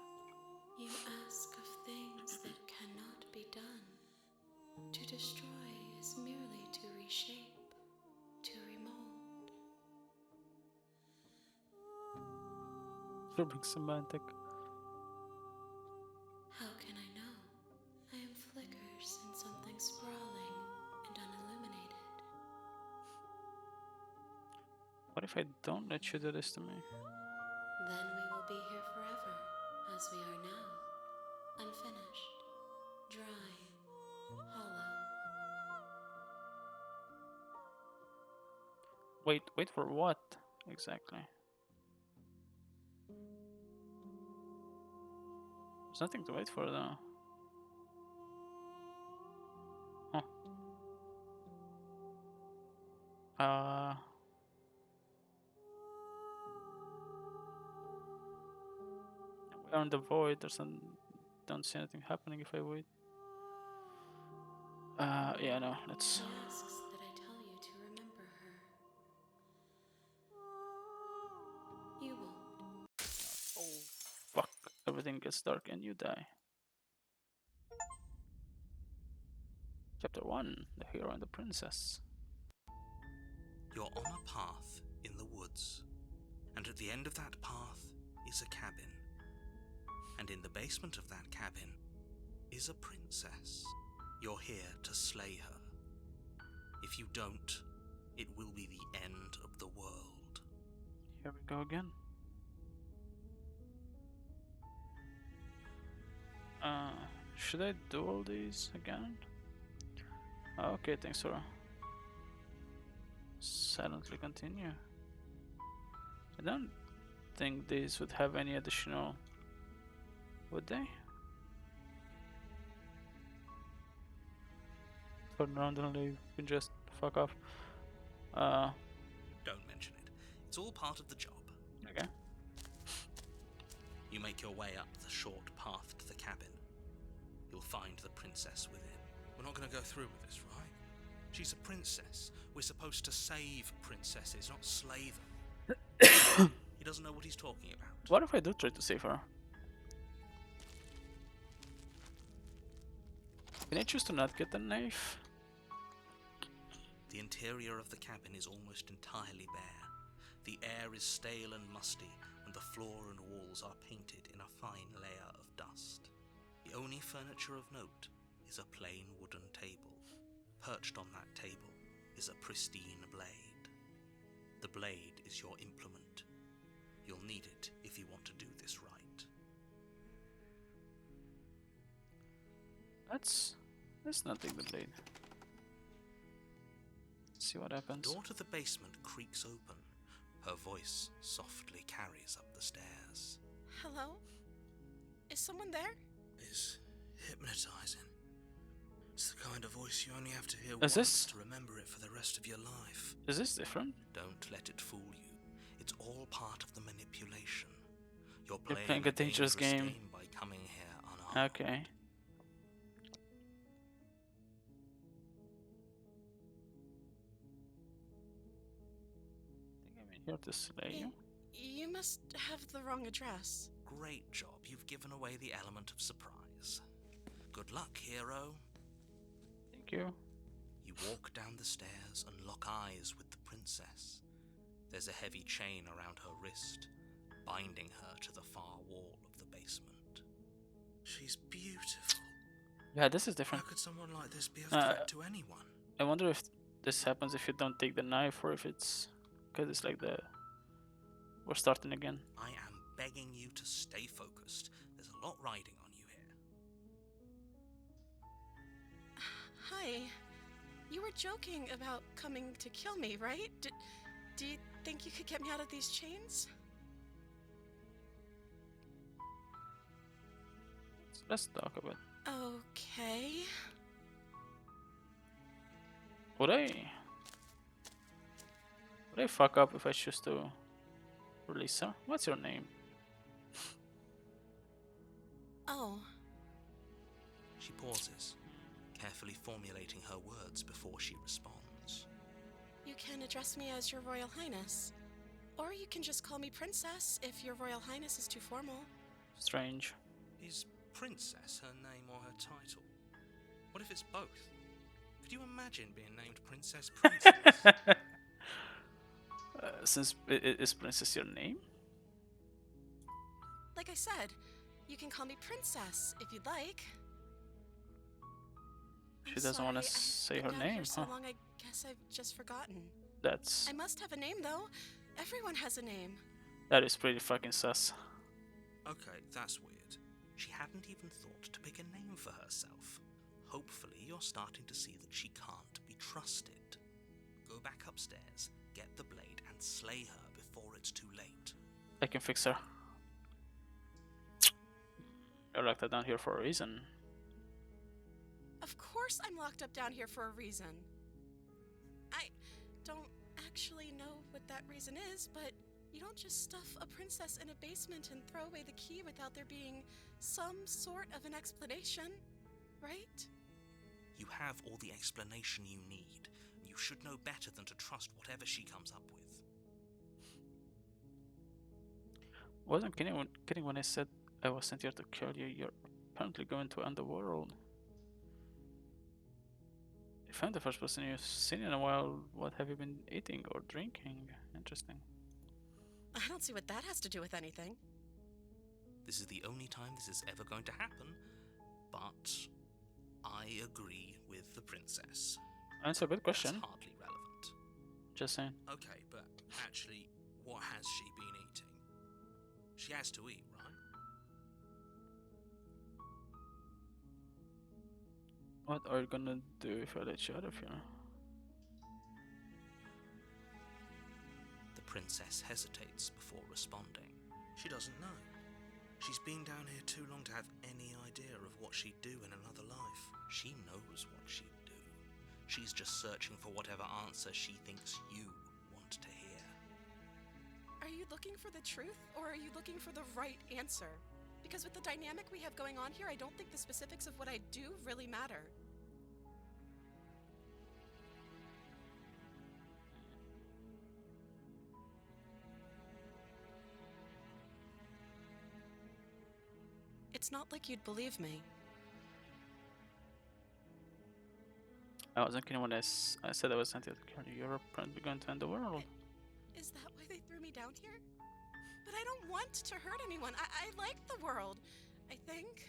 You ask of things that cannot be done. To destroy is merely to reshape, to remold. You're being semantic. How can I know? I am flickers in something sprawling and unilluminated. What if I don't let you do this to me? Then we will be here forever, as we are now, unfinished, dry, hollow. Wait for what? Exactly. There's nothing to wait for though. Huh. We're in the void. Don't see anything happening if I wait. Yeah, no, let's... She asks that I tell you to remember her. You won't. Oh, fuck. Everything gets dark and you die. Chapter 1, The Hero and the Princess. You're on a path in the woods, and at the end of that path is a cabin. And in the basement of that cabin is a princess. You're here to slay her. If you don't, it will be the end of the world. Here we go again. Should I do all these again? Okay, thanks for silently continue. I don't think these would have any additional... would they? Turn around and leave and just fuck off. Don't mention it. It's all part of the job. Okay. You make your way up the short path to the cabin. You'll find the princess within. We're not going to go through with this, right? She's a princess. We're supposed to save princesses, not slay them. He doesn't know what he's talking about. What if I do try to save her? Can I choose to not get the knife? The interior of the cabin is almost entirely bare. The air is stale and musty, and the floor and walls are painted in a fine layer of dust. The only furniture of note is a plain wooden table. Perched on that table is a pristine blade. The blade is your implement. You'll need it if you want to do this right. Let's not take the blade. See what The happens. door to the basement creaks open. Her voice softly carries up the stairs. Hello? Is someone there? It's hypnotizing. It's the kind of voice you only have to hear Is once this- to remember it for the rest of your life. Is this different? Don't let it fool you. It's all part of the manipulation. You're You're playing, playing a dangerous game. by coming here unarmed. Okay. I think I'm in here to slay you. You must have the wrong address. Great job. You've given away the element of surprise. Good luck, hero. Thank you. You walk down the stairs and lock eyes with the princess. There's a heavy chain around her wrist, binding her to the far wall of the basement. She's beautiful. Yeah, this is How different. could someone like this be a Uh, threat to anyone? I wonder if this happens if you don't take the knife or if it's because it's like the we're starting again. I am begging you to stay focused. There's a lot riding on you here. Hi. You were joking about coming to kill me, right? Do you think you could get me out of these chains? Let's talk about. Okay. Would I fuck up if I choose to release her? What's your name? Oh, She pauses, carefully formulating her words before she responds. you can address me as Your Royal Highness. Or you can just call me Princess if Your Royal Highness is too formal. Strange. Is Princess her name or her title? What if it's both? Could you imagine being named Princess Princess? Since is Princess your name? Like I said, you can call me Princess if you'd like. She I'm doesn't want to sorry, say I've her been down name, here so huh? long, I guess I've just forgotten. That's I must have a name, though. Everyone has a name. that is pretty fucking sus. Okay, that's weird. She hadn't even thought to pick a name for herself. Hopefully, you're starting to see that she can't be trusted. Go back upstairs, get the blade, and slay her before it's too late. I can fix her. You're locked down here for a reason. Of course I'm locked up down here for a reason. I don't actually know what that reason is, but you don't just stuff a princess in a basement and throw away the key without there being some sort of an explanation, right? You have all the explanation you need, and you should know better than to trust whatever she comes up with. Wasn't kidding when I said I was sent here to kill you. You're apparently going to end the world. If I'm the first person you've seen in a while, what have you been eating or drinking? Interesting. I don't see what that has to do with anything. This is the only time this is ever going to happen, but I agree with the princess. That's a good question. That's hardly relevant. Just saying. Okay, but actually, what has she been eating? She has to eat, right? What are you gonna do if I let you out of here? The princess hesitates before responding. She doesn't know. She's been down here too long to have any idea of what she'd do in another life. She knows what she'd do. She's just searching for whatever answer she thinks you want to hear. Are you looking for the truth, or are you looking for the right answer? Because with the dynamic we have going on here, I don't think the specifics of what I do really matter. It's not like you'd believe me. I wasn't kidding when I said I was sent here to kill you. You're apparently going to end the world. Is that why they threw me down here? But I don't want to hurt anyone. I like the world, I think.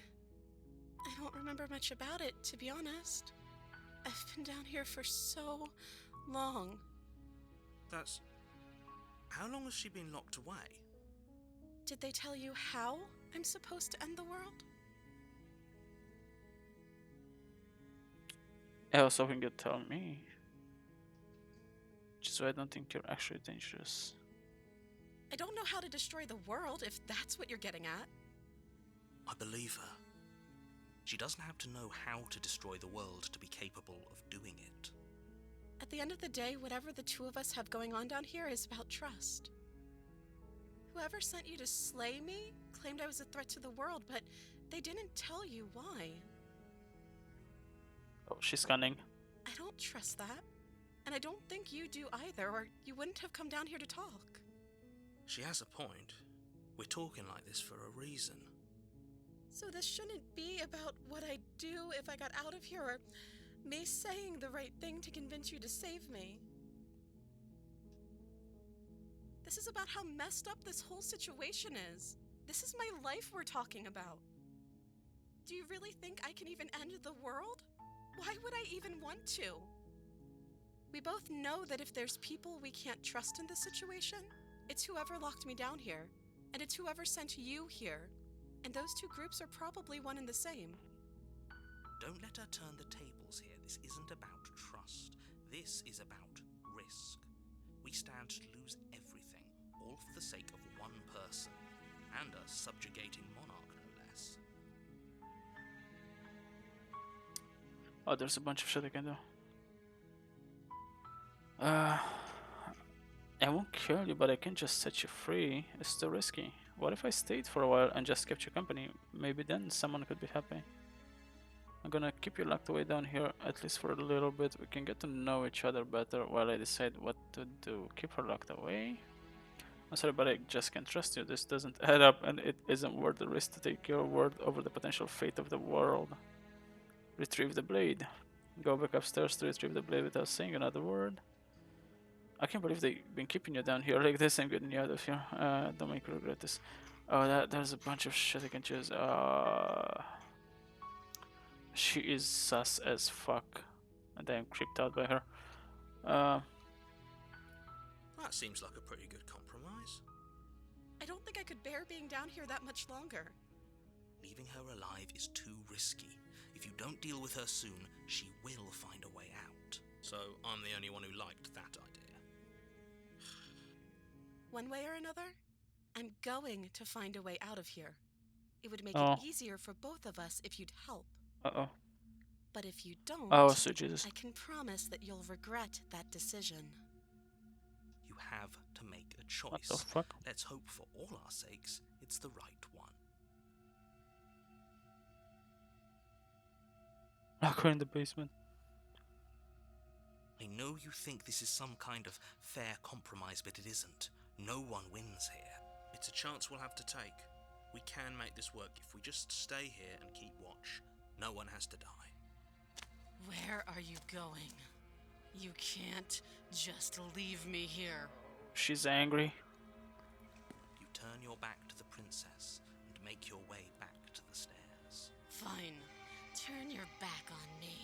I don't remember much about it, to be honest. I've been down here for so long. That's... How long has she been locked away? Did they tell you how I'm supposed to end the world? I was hoping you'd tell me. Just so I don't think you're actually dangerous. I don't know how to destroy the world, if that's what you're getting at. I believe her. She doesn't have to know how to destroy the world to be capable of doing it. At the end of the day, whatever the two of us have going on down here is about trust. Whoever sent you to slay me claimed I was a threat to the world, but they didn't tell you why. Oh, she's cunning. I don't trust that. And I don't think you do either, or you wouldn't have come down here to talk. She has a point. We're talking like this for a reason. So this shouldn't be about what I'd do if I got out of here, or me saying the right thing to convince you to save me. This is about how messed up this whole situation is. This is my life we're talking about. Do you really think I can even end the world? Why would I even want to? We both know that if there's people we can't trust in this situation, it's whoever locked me down here, and it's whoever sent you here. And those two groups are probably one and the same. Don't let her turn the tables here. This isn't about trust. This is about risk. We stand to lose everything, all for the sake of one person, and a subjugating monarch, no less. Oh, there's a bunch of shit I can do. I won't kill you, but I can just set you free. It's too risky. What if I stayed for a while and just kept you company? Maybe then someone could be happy. I'm gonna keep you locked away down here, at least for a little bit. We can get to know each other better while I decide what to do. Keep her locked away? I'm sorry, but I just can't trust you. This doesn't add up, and it isn't worth the risk to take your word over the potential fate of the world. Retrieve the blade. Go back upstairs to retrieve the blade without saying another word. I can't believe they've been keeping you down here like this. I'm getting you out of here. Don't make me regret this. Oh, there's a bunch of shit I can choose. She is sus as fuck. And I'm creeped out by her. That seems like a pretty good compromise. I don't think I could bear being down here that much longer. Leaving her alive is too risky. If you don't deal with her soon, she will find a way out. So I'm the only one who liked that idea. One way or another, I'm going to find a way out of here. It would make Oh. it easier for both of us if you'd help. Uh-oh. But if you don't, Oh, sweet Jesus. I can promise that you'll regret that decision. You have to make a choice. What the fuck? Let's hope for all our sakes it's the right one. Lock her in the basement. I know you think this is some kind of fair compromise, but it isn't. No one wins here. It's a chance we'll have to take. We can make this work if we just stay here and keep watch. No one has to die. Where are you going? You can't just leave me here. She's angry. You turn your back to the princess and make your way back to the stairs. Fine. Turn your back on me.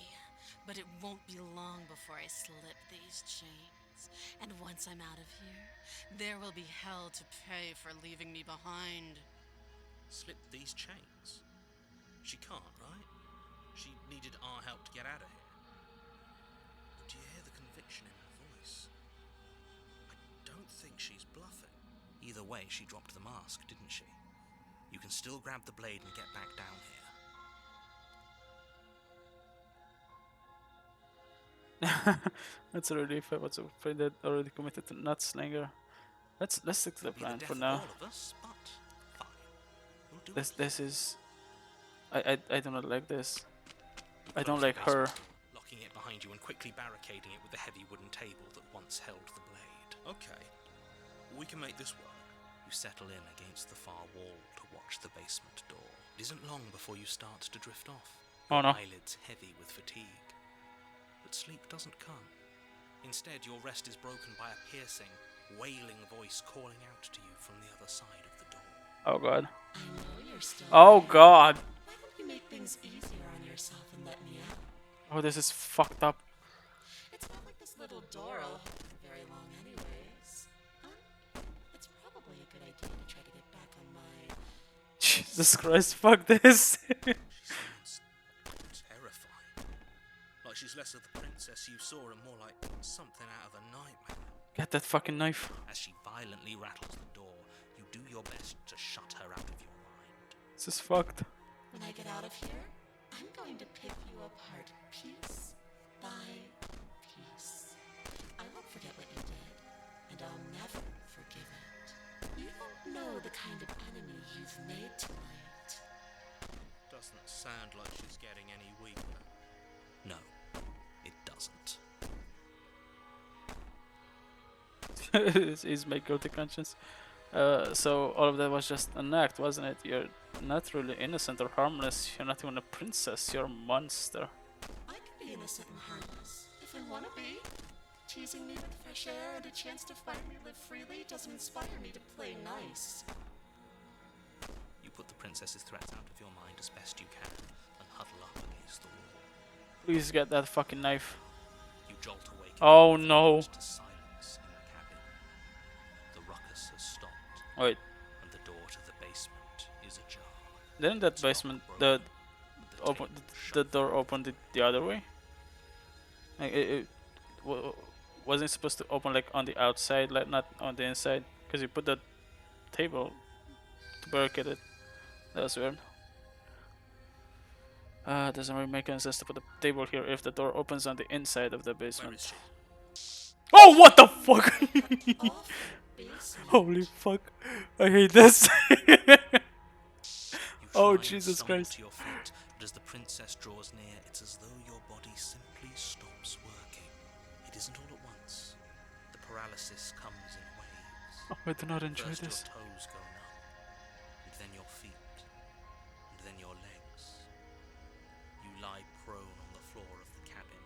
But it won't be long before I slip these chains. And once I'm out of here, there will be hell to pay for leaving me behind. Slip these chains? She can't, right? She needed our help to get out of here. Do you hear the conviction in her voice? I don't think she's bluffing. Either way, she dropped the mask, didn't she? You can still grab the blade and get back down here. That's a relief. I was afraid that already committed to not slaying her. Let's stick to the It'll be plan death for of now. all of us, but fine. We'll do it. This is. I do not like this. I Close don't the like her. basement, locking it behind you and quickly barricading it with the heavy wooden table that once held the blade. Okay, we can make this work. You settle in against the far wall to watch the basement door. It isn't long before you start to drift off. Oh, Your no. eyelids heavy with fatigue. But sleep doesn't come. Instead, your rest is broken by a piercing, wailing voice calling out to you from the other side of the door. Oh god. I know you're still Oh there. god. Why don't you make things easier on yourself and let me out? Oh, this is fucked up. It's not like this little door will hold for very long anyways. Huh? It's probably a good idea to try to get back on my Jesus Christ, fuck this. She sounds terrifying. Like she's less of the princess you saw and more like something out of a nightmare. Get that fucking knife. As she violently rattles the door, you do your best to shut her out of your mind. This is fucked. When I get out of here, I'm going to pick you apart piece by piece. I won't forget what you did, and I'll never forgive it. You don't know the kind of enemy you've made tonight. Doesn't sound like she's getting any weaker. No, it doesn't. Is my guilty conscience. So all of that was just an act, wasn't it? You're not really innocent or harmless. You're not even a princess. You're a monster. I can be innocent and harmless if I want to be. Teasing me with fresh air and a chance to finally live freely doesn't inspire me to play nice. You put the princess's threats out of your mind as best you can and huddle up against the wall. Please get that fucking knife. You jolt awake. Oh no. To silence in the cabin. The ruckus has stopped, Wait, and the door to the basement is ajar. didn't that basement the door opened it the other way? Like wasn't supposed to open like on the outside, like not on the inside? Because you put the table to barricade it. That's weird. Doesn't really make any sense to put the table here if the door opens on the inside of the Where basement. is she? Oh, what the fuck! Off basement. Holy fuck! I hate this. You Oh, try and Jesus stumble Christ. to your feet, but as the princess draws near, it's as though your body simply stops working. It isn't all at once. The paralysis comes in waves. Oh, I do not enjoy First this. your toes go numb, and then your feet, and then your legs. You lie prone on the floor of the cabin,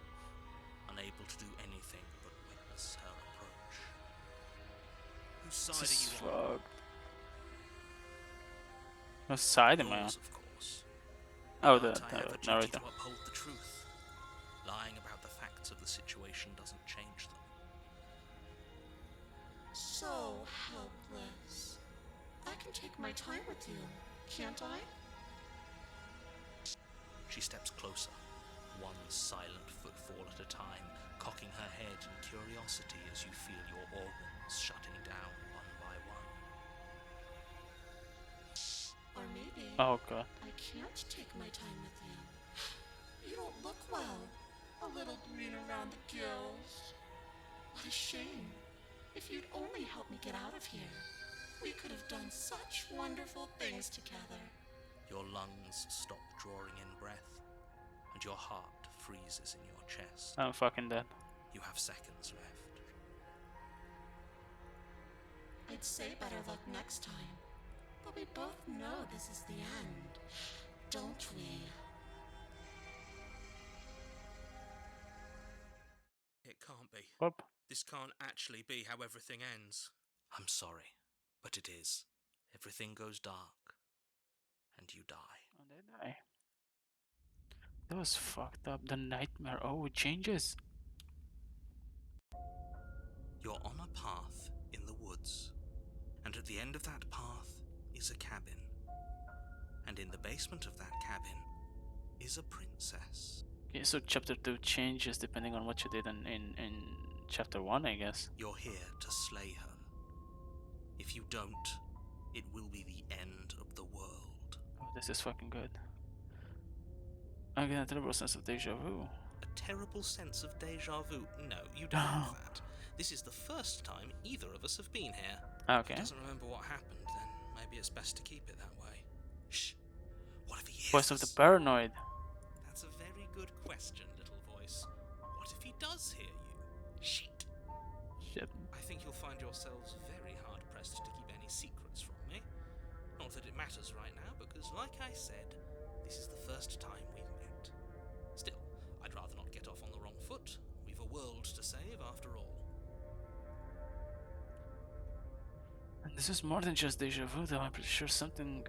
unable to do anything but witness her approach. Whose side This is are you on? fucked. What side am I on? Yours, of course. Oh, But the I have a duty narrator. to uphold the truth. Lying about the facts of the situation doesn't change them. So helpless. I can take my time with you, can't I? She steps closer, one silent footfall at a time, cocking her head in curiosity as you feel your organs shutting down one by one. Or maybe Oh god. I can't take my time with you. You don't look well. A little green around the gills. What a shame. If you'd only helped me get out of here, we could have done such wonderful things together. Your lungs stop drawing in breath, and your heart freezes in your chest. I'm fucking dead. You have seconds left. I'd say better luck next time. But we both know this is the end, don't we? It can't be. Whoop. This can't actually be how everything ends. I'm sorry, but it is. Everything goes dark, and you die. Oh, they die. That was fucked up. The nightmare. Oh, it changes. You're on a path in the woods, and at the end of that path is a cabin. And in the basement of that cabin is a princess. Okay, so chapter 2 changes depending on what you did in chapter 1, I guess. You're here to slay her. If you don't, it will be the end of the world. Oh, this is fucking good. I get a terrible sense of deja vu. A terrible sense of deja vu? No, you don't have that. This is the first time either of us have been here. Okay. He doesn't remember what happened, then maybe it's best to keep it that way. Shh. What if he hears Voice of the us? paranoid. That's a very good question, little voice. What if he does hear you? Shit. Shit. I think you'll find yourselves very hard-pressed to keep any secrets from me. Not that it matters right now, because like I said, this is the first time we've met. Still, I'd rather not get off on the wrong foot. We've a world to save after all. And this is more than just deja vu, though. I'm pretty sure something.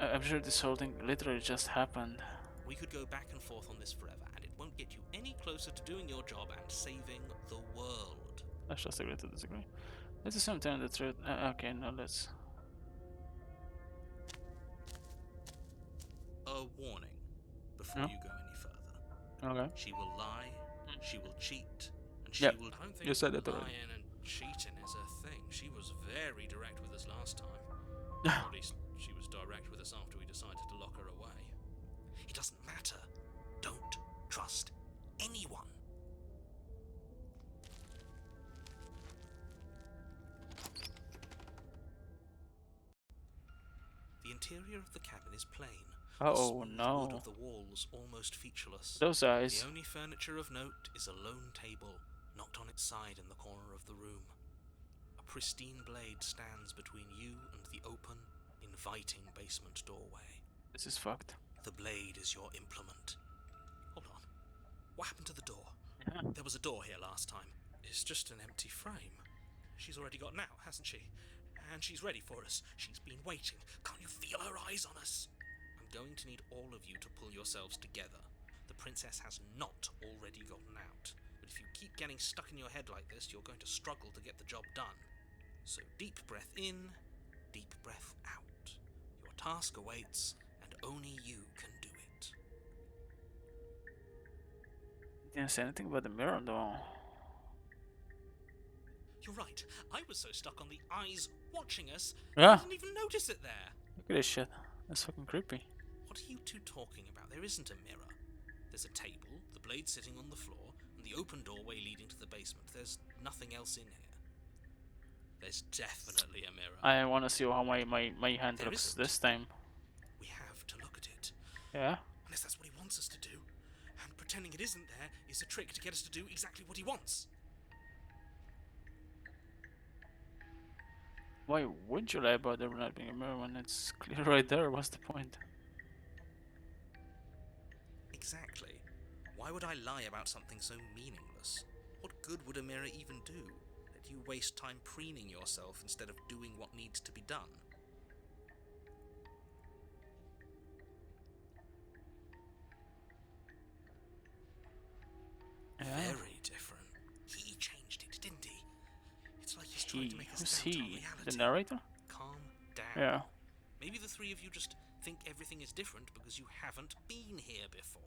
I'm sure this whole thing literally just happened. We could go back and forth on this forever, and it won't get you any closer to doing your job and saving the world. Let's just agree to disagree. Let's assume telling the truth. Okay, no, let's. warning before No? you go any further. Okay. She will lie, she will cheat, and she Yep. will. I don't You think said that already. lying and cheating is her thing. She was very direct with us last time. Or at least she was direct with us after we decided to lock her away. It doesn't matter. Don't trust anyone. The interior of the cabin is plain. The Oh smooth wood no. of the walls almost featureless. Those eyes. The only furniture of note is a lone table, knocked on its side in the corner of the room. A pristine blade stands between you and the open, inviting basement doorway. This is fucked. The blade is your implement. Hold on. What happened to the door? Yeah. There was a door here last time. It's just an empty frame. She's already got out, hasn't she? And she's ready for us. She's been waiting. Can't you feel her eyes on us? I'm going to need all of you to pull yourselves together. The princess has not already gotten out. But if you keep getting stuck in your head like this, you're going to struggle to get the job done. So deep breath in, deep breath out. Your task awaits, and only you can do it. Didn't say anything about the mirror though. You're right. I was so stuck on the eyes watching us, Yeah. I didn't even notice it there. Look at this shit. That's fucking creepy. What are you two talking about? There isn't a mirror. There's a table, the blade sitting on the floor, and the open doorway leading to the basement. There's nothing else in here. There's definitely a mirror. I want to see how my hand There looks isn't. this time. We have to look at it. Yeah. Unless that's what he wants us to do. And pretending it isn't there is a trick to get us to do exactly what he wants. Why would you lie about there not being a mirror when it's clear right there? What's the point? Exactly. Why would I lie about something so meaningless? What good would a mirror even do? Let you waste time preening yourself instead of doing what needs to be done. Yeah. Very different. He changed it, didn't he? It's like he's trying to make us Who's doubt our he? reality. The narrator? Calm down. Yeah. Maybe the three of you just think everything is different because you haven't been here before.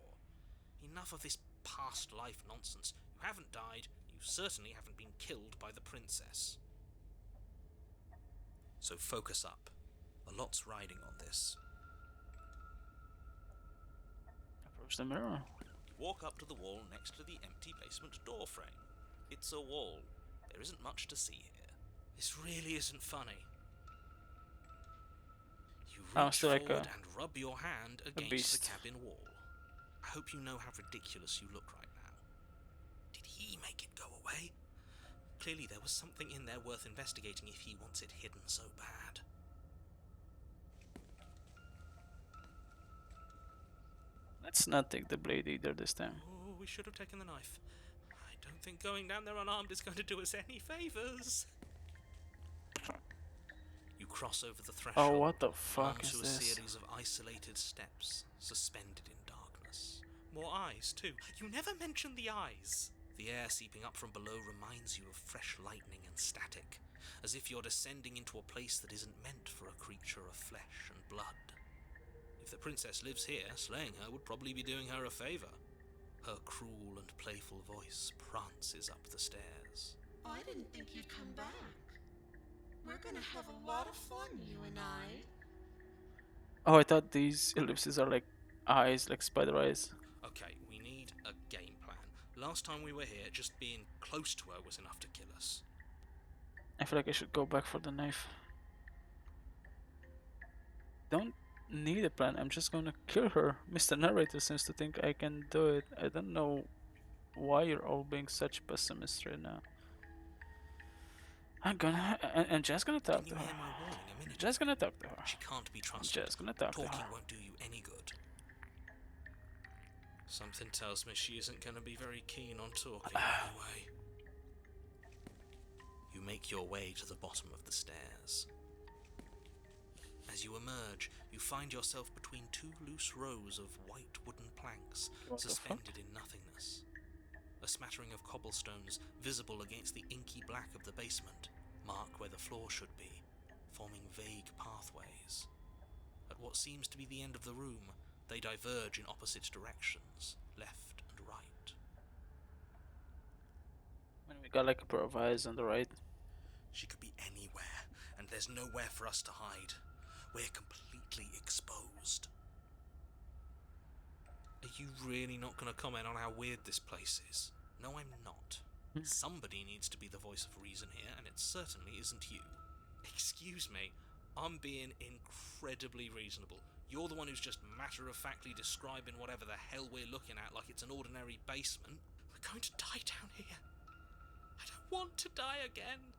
Enough of this past life nonsense. You haven't died. You certainly haven't been killed by the princess. So focus up. A lot's riding on this. Approach the mirror. Walk up to the wall next to the empty basement door frame. It's a wall. There isn't much to see here. This really isn't funny. You Oh, reach still like forward a- and rub your hand against beast. the cabin wall. I hope you know how ridiculous you look right now. Did he make it go away? Clearly there was something in there worth investigating if he wants it hidden so bad. Let's not take the blade either this time. Oh, we should have taken the knife. I don't think going down there unarmed is going to do us any favours. You cross over the threshold. Oh, what the fuck is onto a this? series of isolated steps, suspended in darkness. More eyes, too. You never mention the eyes. The air seeping up from below reminds you of fresh lightning and static, as if you're descending into a place that isn't meant for a creature of flesh and blood. If the princess lives here, slaying her would probably be doing her a favour. Her cruel and playful voice prances up the stairs. I didn't think you'd come back. We're gonna have a lot of fun, you and I. Oh, I thought these ellipses are like eyes, like spider eyes. Okay, we need a game plan. Last time we were here, just being close to her was enough to kill us. I feel like I should go back for the knife. Don't need a plan, I'm just gonna kill her. Mr. Narrator seems to think I can do it. I don't know why you're all being such pessimists right now. I'm just gonna talk Didn't to you her. hear my warning a minute Just gonna talk to her. She can't be I'm trusted. just gonna talk to Talking her. won't do you any good. Something tells me she isn't going to be very keen on talking anyway. You make your way to the bottom of the stairs. As you emerge, you find yourself between two loose rows of white wooden planks, What the fuck? suspended in nothingness. A smattering of cobblestones, visible against the inky black of the basement, mark where the floor should be, forming vague pathways. At what seems to be the end of the room, They diverge in opposite directions, left and right. When we got like a pair of eyes on the right. She could be anywhere, and there's nowhere for us to hide. We're completely exposed. Are you really not going to comment on how weird this place is? No, I'm not. Somebody needs to be the voice of reason here, and it certainly isn't you. Excuse me, I'm being incredibly reasonable. You're the one who's just matter-of-factly describing whatever the hell we're looking at like it's an ordinary basement. We're going to die down here. I don't want to die again.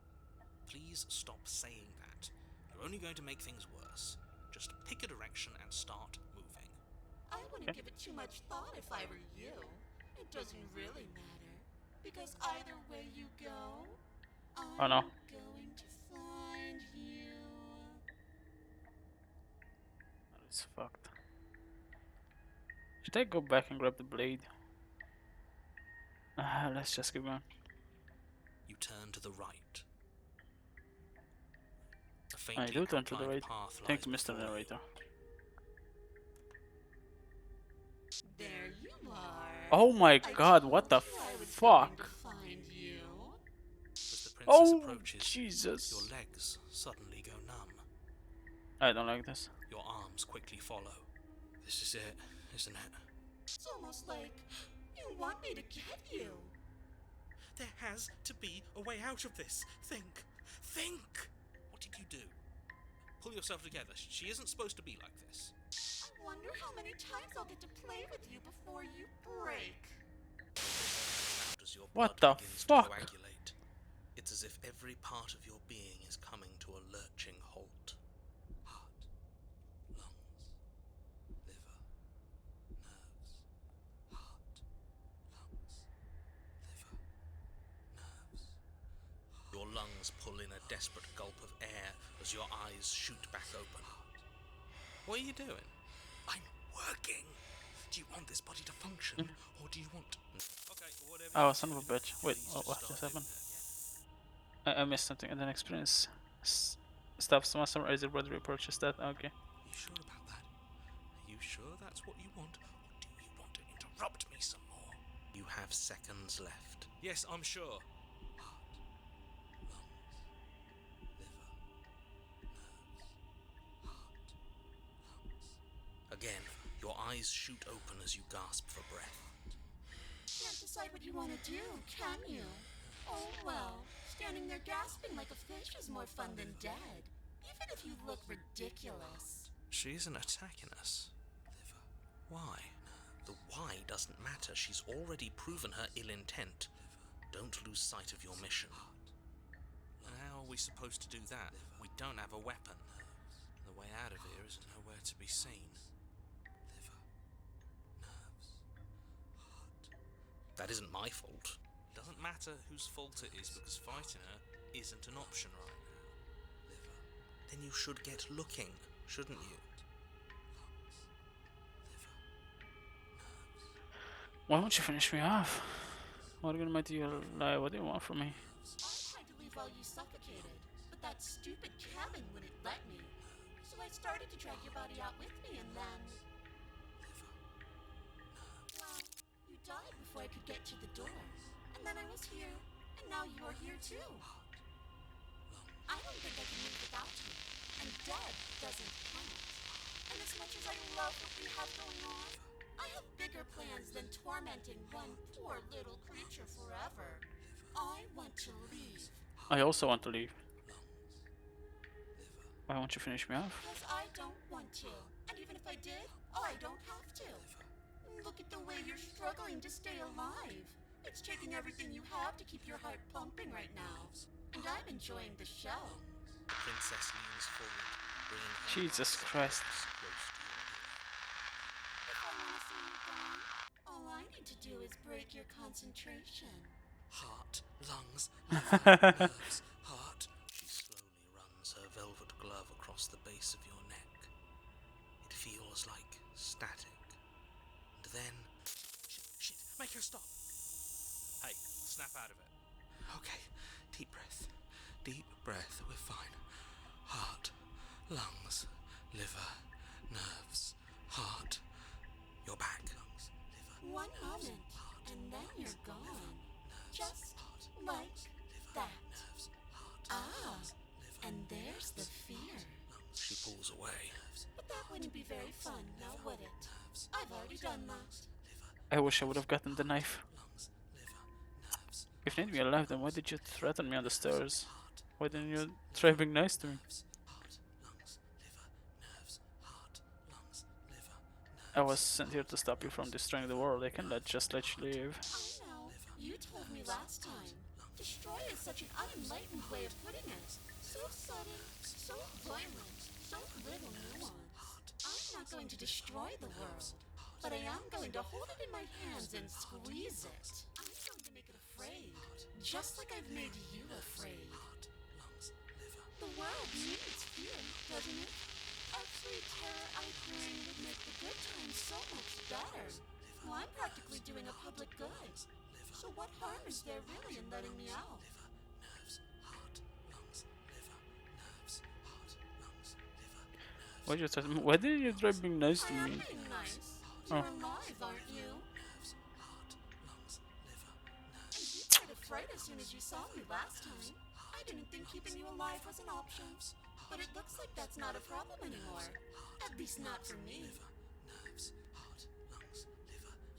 Please stop saying that. You're only going to make things worse. Just pick a direction and start moving. I wouldn't give it too much thought if I were you. It doesn't really matter, because either way you go, Oh no. I'm going to find you. That is fucked. Should I go back and grab the blade? Let's just keep going. You turn to the right. A I faintly do turn to the outlined right. path Thank lies you, Mr. before you. Narrator. There you are. Oh my god, what the I told you I was going fuck? to find you. As the princess Oh, approaches, Jesus. your legs suddenly go numb. I don't like this. Your arms quickly follow. This is it, isn't it? It's almost like you want me to get you. There has to be a way out of this. Think. Think! What did you do? Pull yourself together. She isn't supposed to be like this. I wonder how many times I'll get to play with you before you break. Out as your What blood the begins fuck? to coagulate. It's as if every part of your being is coming to a lurching halt. Heart, lungs, liver, nerves. Heart, lungs, liver, nerves. Your lungs pull in a desperate gulp of air as your eyes shoot back open. What are you doing? I'm working. Do you want this body to function, or do you want... Okay, whatever. Oh, son of a bitch. Wait, Please what start just doing happened? that again. I missed something. And then experience stuff. Someone summarize your brother purchased that. Okay. Are you sure about that? Are you sure that's what you want, or do you want to interrupt me some more? You have seconds left. Yes, I'm sure. Heart, lungs, liver, nerves. Heart, lungs. Again, your eyes shoot open as you gasp for breath. Can't decide what you want to do, can you? Oh well, standing there gasping like a fish is more fun than dead, even if you look ridiculous. She isn't attacking us. Liver. Why? The why doesn't matter. She's already proven her ill intent. Don't lose sight of your mission. And how are we supposed to do that? We don't have a weapon. The way out of here is nowhere to be seen. Liver. Nerves. Heart. That isn't my fault. It doesn't matter whose fault it is because fighting her isn't an option right now. Liver. Then you should get looking, shouldn't you? Why won't you finish me off? What gonna do you lie? What do you want from me? I tried to leave while you suffocated, but that stupid cabin wouldn't let me. So I started to drag your body out with me, and then... Well, you died before I could get to the door. And then I was here, and now you're here too. I don't think I can live without you, and dead doesn't count. And as much as I love what we have going on, I have bigger plans than tormenting one poor little creature forever. I want to leave. I also want to leave. Why won't you finish me off? Because I don't want to. And even if I did, I don't have to. Look at the way you're struggling to stay alive. It's taking everything you have to keep your heart pumping right now. And I'm enjoying the show. The princess leans forward, bringing her Jesus arms Christ. close to your ear. If I want to see you gone, all I need to do is break your concentration. Heart, lungs, liver, nerves, heart. She slowly runs her velvet glove across the base of your neck. It feels like static. And then... Shit, make her stop! Hey, snap out of it. Okay, deep breath. Deep breath, we're fine. Heart, lungs, liver, nerves, heart, wouldn't be very fun, now would it? I've already done that. I wish I would have gotten the knife. If you need me alive, then why did you threaten me on the stairs? Why didn't you try being nice to me? I was sent here to stop you from destroying the world. I cannot just let you leave. I know. You told me last time. Destroy is such an unenlightened way of putting it. So sudden, so violent, so little nuance. I'm not going to destroy the world, but I am going to hold it in my hands and squeeze it. I'm going to make it afraid, just like I've made you afraid. The world needs fear, doesn't it? Every terror I bring would make the good times so much better. Well, I'm practically doing a public good. So what harm is there really in letting me out? Why didn't you try being nice to I am me? being nice. Oh. You're alive, aren't you? And you tried to fright as soon as you saw me last time. I didn't think keeping you alive was an option. But it looks like that's not a problem anymore. At least not for me.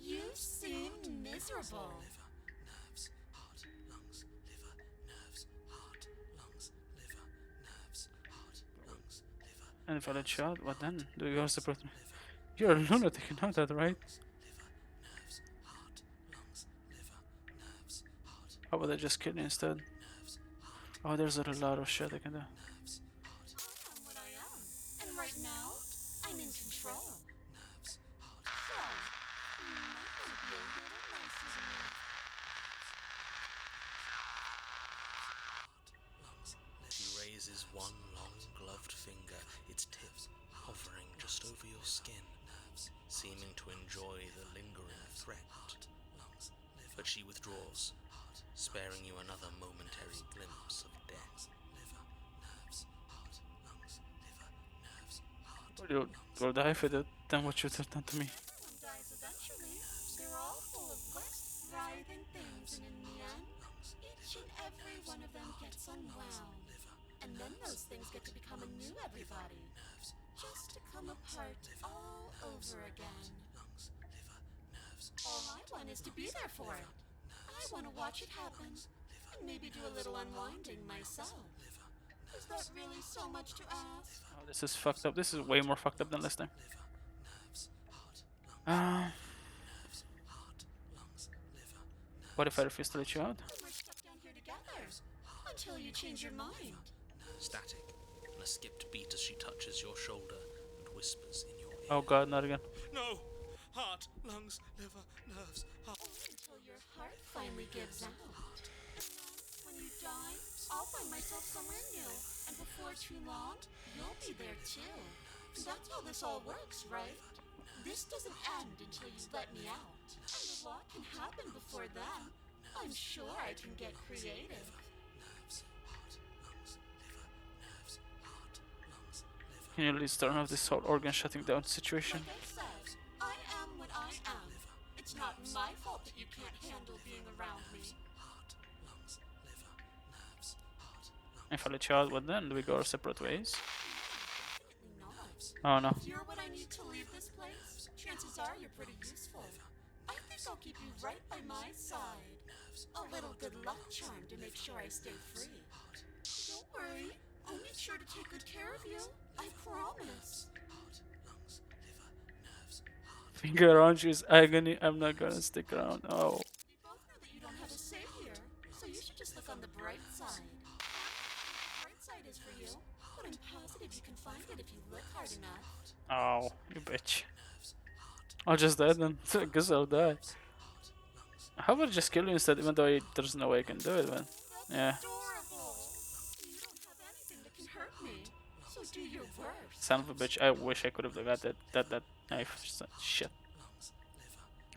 You seem miserable. And if I let you out, what then? Do you also protect me? You're a lunatic, you know that, right? How about I just kill you instead? Oh, there's a lot of shit I can do. I am what I am. And right now, I'm in control. So, you might want to be a little nicer to me. She raises one long gloved finger, its tip hovering just over your skin, seeming to enjoy the lingering threat. But she withdraws, sparing you another momentary glimpse of death. You'll die if you did then what you have done to me. Everyone dies eventually. They're all full of wet, writhing things, and in the end, each and every one of them gets unwound. And then those things get to become a new everybody. Just to come apart all over again. All I want is to be there for it. I want to watch it happen. And maybe do a little unwinding myself. Is that really so much to ask? Oh, this is fucked up. This is way more fucked up than last time. What if I refuse to let you out? Then we're stuck down here together. Until you change your mind. Static, and a skipped beat as she touches your shoulder and whispers in your ear. Oh god, not again. No! Heart, lungs, liver, nerves, heart. Only until your heart finally gives out. And then, when you die, I'll find myself somewhere new. And before too long, you'll be there too. That's how this all works, right? This doesn't end until you let me out. And a lot can happen before then. I'm sure I can get creative. Can you at least turn off this whole organ shutting down situation? Like I said, I am what I am. It's not my fault that you can't handle being around me. If I let you out, what then? Do we go our separate ways? Definitely not. Oh no. If you're what I need to leave this place, chances are you're pretty useful. I think I'll keep you right by my side. A little good luck charm to make sure I stay free. Don't worry, I'll make sure to take good care of you. I promise. Finger around you is agony. I'm not gonna stick around. Oh. We both know that you don't have a say here, so you should just look on the bright side. The bright side is for you, but I'm positive you can find it if you look hard enough. Oh, you bitch. I'll just die then. I guess I'll die. How about I just kill you instead, even though there's no way I can do it, man? Yeah. Adorable. You don't have anything that can hurt me, so do your worst. Son of a bitch. I wish I could have got that knife. Shit.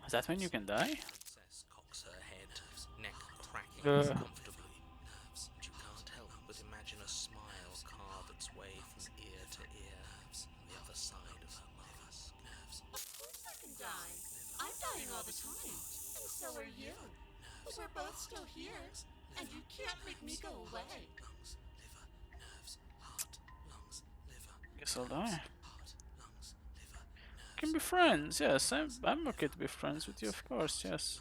Does that mean you can die? Princess cocks her head, neck cracking Ugh. uncomfortably. But you can't help but imagine a smile carve its way from ear to ear on the other side of her mask. Of course I can die. I'm dying all the time, and so are you. But we're both still here, and you can't make me go away. Guess I'll die. can be friends. Yes, I'm okay to be friends with you, of course. Yes.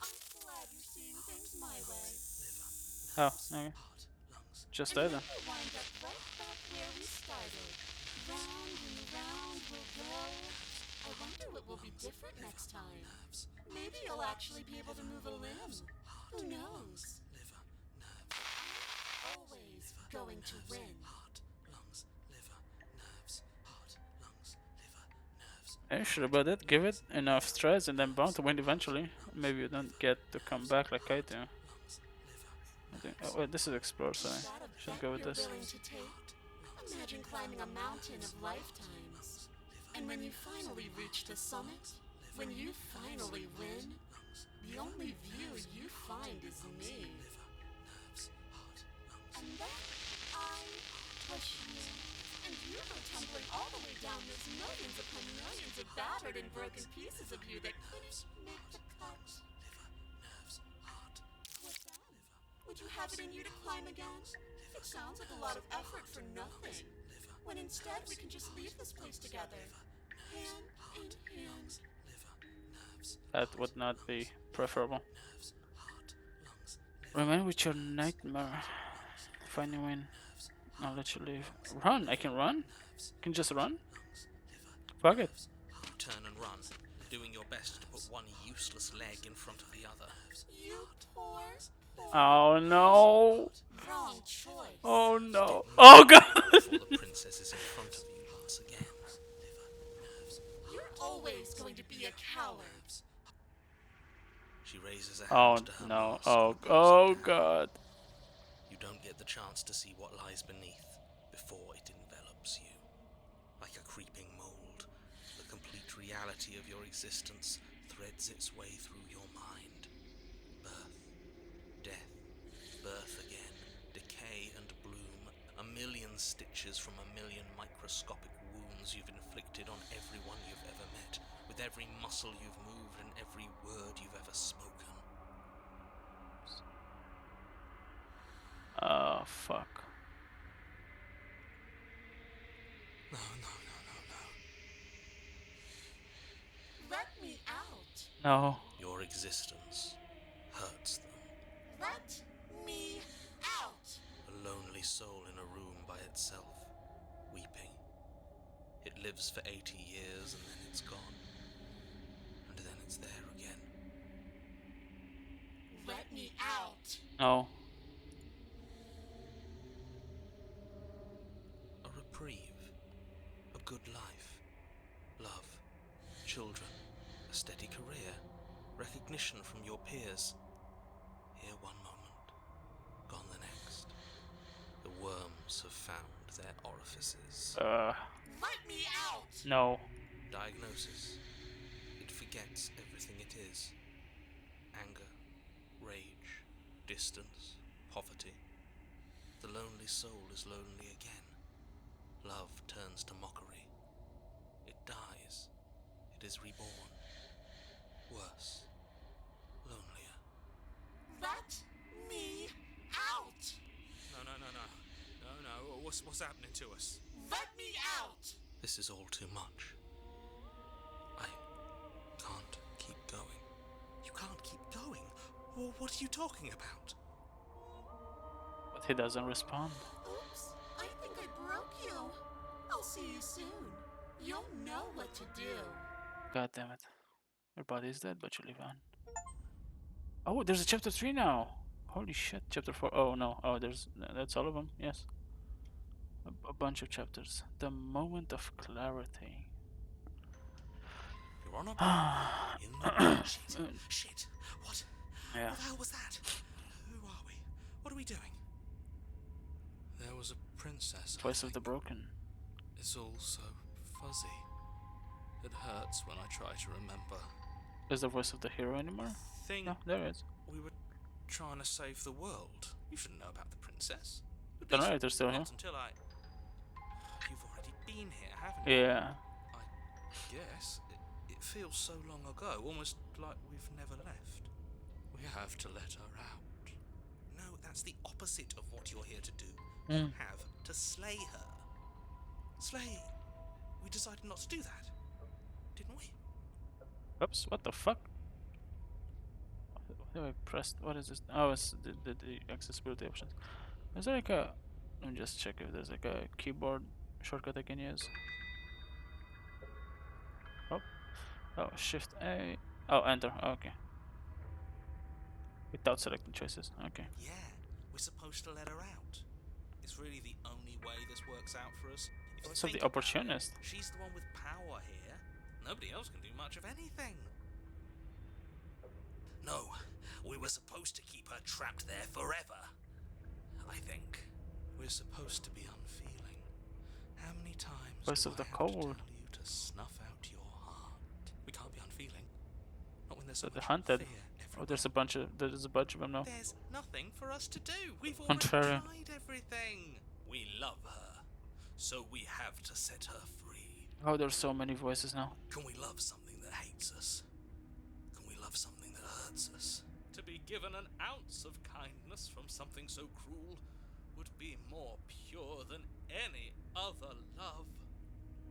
I'm glad you're seeing things my way. Oh, okay. Heart, lungs. Just And that then then. we'll wind up right back where we started. Round and round we'll go. I wonder what will be different next time. Maybe you'll actually be able to move a limb. Who knows? Liver, nerves, Always going to win. heart, lungs, liver, nerves, heart, lungs, liver, nerves. Are you sure about that? Give it enough stress and then bound to win eventually. Maybe you don't get to come back like I do. Lungs, liver, I think. Oh wait, this is explore, so Is I that a should bet go with you're this. willing to take? Imagine climbing a mountain of lifetimes. And when you finally reach the summit, when you finally win, the only view you find is me. nerves, heart, lungs. And then I push you. And you go tumbling all the way down those millions upon millions of battered and broken pieces of you that couldn't make the cut. Nerves, heart, What's that? Would you have it in you to climb again? It sounds like a lot of effort for nothing. When instead we can just leave this place together. Hand in hand. liver, nerves, That would not be preferable. nerves, heart, lungs, Remain with your nightmare. Find a win. I'll let you leave. Run! I can run? Can just run? Fuck it. You turn and run, doing your best to put one useless leg in front of the other. You poor, Oh no! wrong choice. Oh no! Oh god! Before the princess is in front of you once again. You're always going to be a coward. She raises a Oh hand to her no! mask Oh and pulls oh it down. god! You don't get the chance to see what lies beneath before it envelops you. Like a creeping mold, the complete reality of your existence threads its way through your mind. Birth, death, birth again, decay and bloom, a million stitches from a million microscopic wounds you've inflicted on everyone you've ever met, with every muscle you've moved and every word you've ever spoken. Oh fuck! No. Let me out. No! Your existence hurts them. Let me out. A lonely soul in a room by itself, weeping. It lives for 80 years and then it's gone. And then it's there again. Let me out. No! A reprieve, a good life, love, children, a steady career, recognition from your peers. Here one moment, gone the next. The worms have found their orifices. Let me out. No! Diagnosis. It forgets everything it is. Anger, rage, distance, poverty. The lonely soul is lonely again. Love turns to mockery. It dies. It is reborn. Worse. Lonelier. Let me out. No. What's happening to us? Let me out. This is all too much. I can't keep going. You can't keep going. Well, what are you talking about? But he doesn't respond. Oops, I think I broke you. I'll see you soon. You'll know what to do. God damn it! Your body is dead, but you live on. Oh, there's a chapter 3 now! Holy shit, chapter 4. Oh no, oh, that's all of them, yes. A bunch of chapters. The moment of clarity. You're on a boat in the Shit. What? Yeah. What the hell was that? Who are we? What are we doing? There was a princess. I Voice of the think. broken. It's all so fuzzy. It hurts when I try to remember. Is the voice of the hero anymore? Thing No, there it is. we were trying to save the world. You should know about the princess. At The least narrator's still here. not until I. You've already been here, haven't you? Yeah. I guess. It feels so long ago, almost like we've never left. We have to let her out. No, that's the opposite of what you're here to do. Mm. You have to slay her. Slay. We decided not to do that. Oops, what the fuck? What do I press? What is this? Oh, it's the accessibility options. Is there like a... Let me just check if there's like a keyboard shortcut I can use. Oh, oh, Shift A. Oh, Enter. Okay. Without selecting choices. Okay. Yeah, we're supposed to let her out. It's really the only way this works out for us. If you So the think about it, opportunist. she's the one with power here. Nobody else can do much of anything. No, we were supposed to keep her trapped there forever. I think. We're supposed to be unfeeling. How many times Voice do of I the have to cold. tell you to snuff out your heart? We can't be unfeeling. Not when there's so So the much hunted. fear everywhere. Oh, there's a bunch of them now. There's nothing for us to do. We've already Contrarian. tried everything. We love her, so we have to set her free. Oh, there's so many voices now. Can we love something that hates us? Can we love something that hurts us? To be given an ounce of kindness from something so cruel would be more pure than any other love.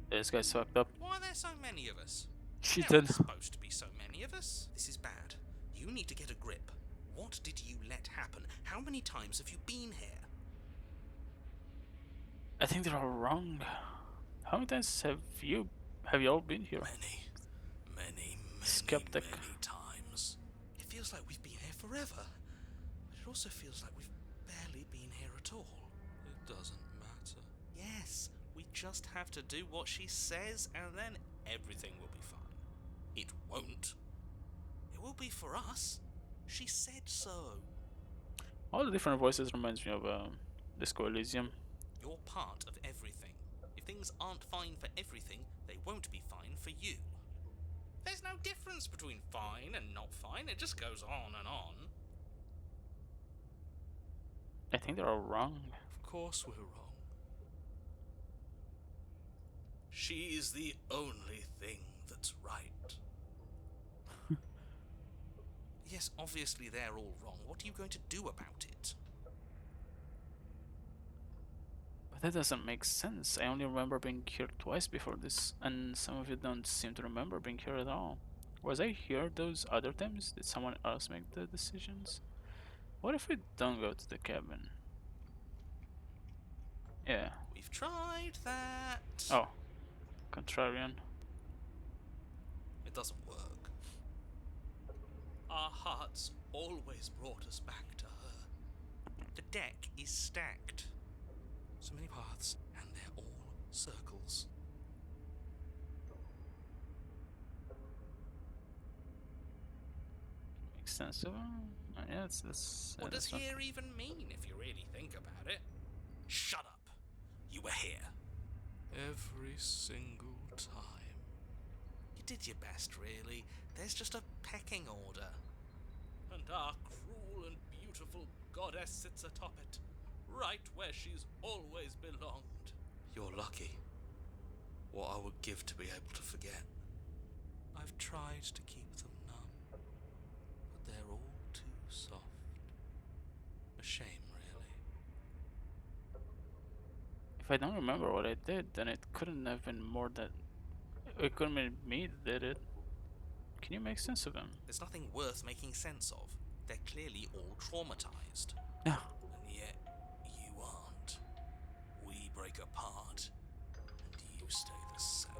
This guy's fucked up. Why are there so many of us? She There did. aren't supposed to be so many of us. This is bad. You need to get a grip. What did you let happen? How many times have you been here? I think they're all wrong. How many times have you all been here? Many Skeptic. times. It feels like we've been here forever. But it also feels like we've barely been here at all. It doesn't matter. Yes, we just have to do what she says and then everything will be fine. It won't. It will be for us. She said so. All the different voices reminds me of Disco Elysium. You're part of everything. If things aren't fine for everything, they won't be fine for you. There's no difference between fine and not fine. It just goes on and on. I think they're all wrong. Of course we're wrong. She's the only thing that's right. Yes, obviously they're all wrong. What are you going to do about it? But that doesn't make sense. I only remember being here twice before this, and some of you don't seem to remember being here at all. Was I here those other times? Did someone else make the decisions? What if we don't go to the cabin? Yeah. We've tried that. Oh. Contrarian. It doesn't work. Our hearts always brought us back to her. The deck is stacked. So many paths, and they're all circles. Makes sense. So, yeah, that's What does that's here even mean if you really think about it? Shut up. You were here. Every single time. You did your best, really. There's just a pecking order. And our cruel and beautiful goddess sits atop it, right where she's always belonged. You're lucky. What I would give to be able to forget. I've tried to keep them numb, but they're all too soft. A shame, really. If I don't remember what I did, then it couldn't have been more that... It couldn't have been me that did it. Can you make sense of them? There's nothing worth making sense of. They're clearly all traumatized. No. And yet, you aren't. We break apart, and you stay the same.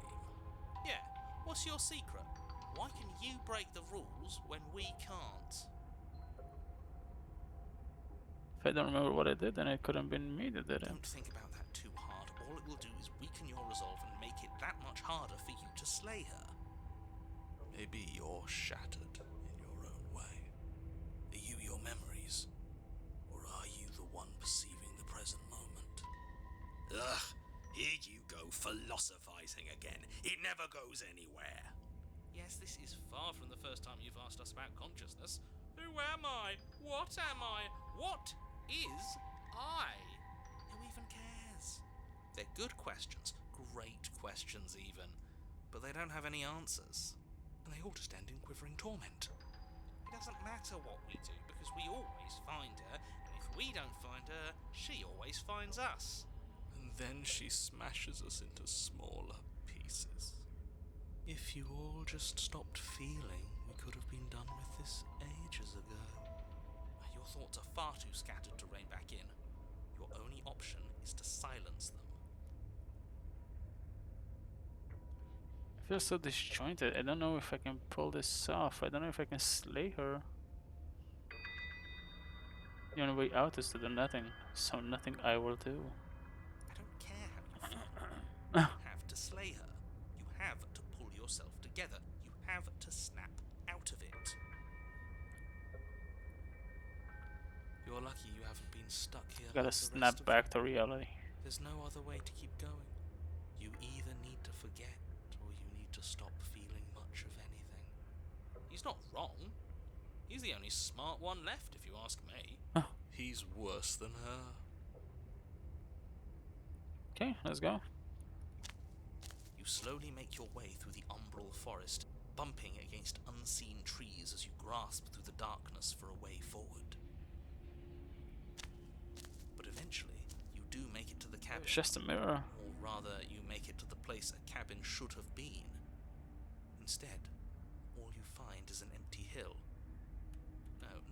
Yeah, what's your secret? Why can you break the rules when we can't? If I don't remember what I did, then it couldn't have been me that did it. Don't think about that too hard. All it will do is weaken your resolve and make it that much harder for you to slay her. Maybe you're shattered in your own way. Are you your memories? Or are you the one perceiving the present moment? Ugh, here you go philosophizing again. It never goes anywhere. Yes, this is far from the first time you've asked us about consciousness. Who am I? What am I? What is I? Who even cares? They're good questions, great questions even, but they don't have any answers. And they all just end in quivering torment. It doesn't matter what we do, because we always find her, and if we don't find her, she always finds us. And then she smashes us into smaller pieces. If you all just stopped feeling, we could have been done with this ages ago. Your thoughts are far too scattered to rein back in. Your only option is to silence them. I feel so disjointed. I don't know if I can pull this off. I don't know if I can slay her. The only way out is to do nothing. So nothing I will do. I don't care how you feel. You don't have to slay her. You have to pull yourself together. You have to snap out of it. You're lucky you haven't been stuck here Gotta like the rest snap of back them. to reality. There's no other way to keep going. You either need to forget, or you need to stop feeling much of anything. He's not wrong. He's the only smart one left, if you ask me. He's worse than her. Okay, let's go. You slowly make your way through the umbral forest, bumping against unseen trees as you grasp through the darkness for a way forward. But eventually, you do make it to the cabin. It's just a mirror. Or rather, you make it to the place a cabin should have been. Instead, all you find is an empty hill.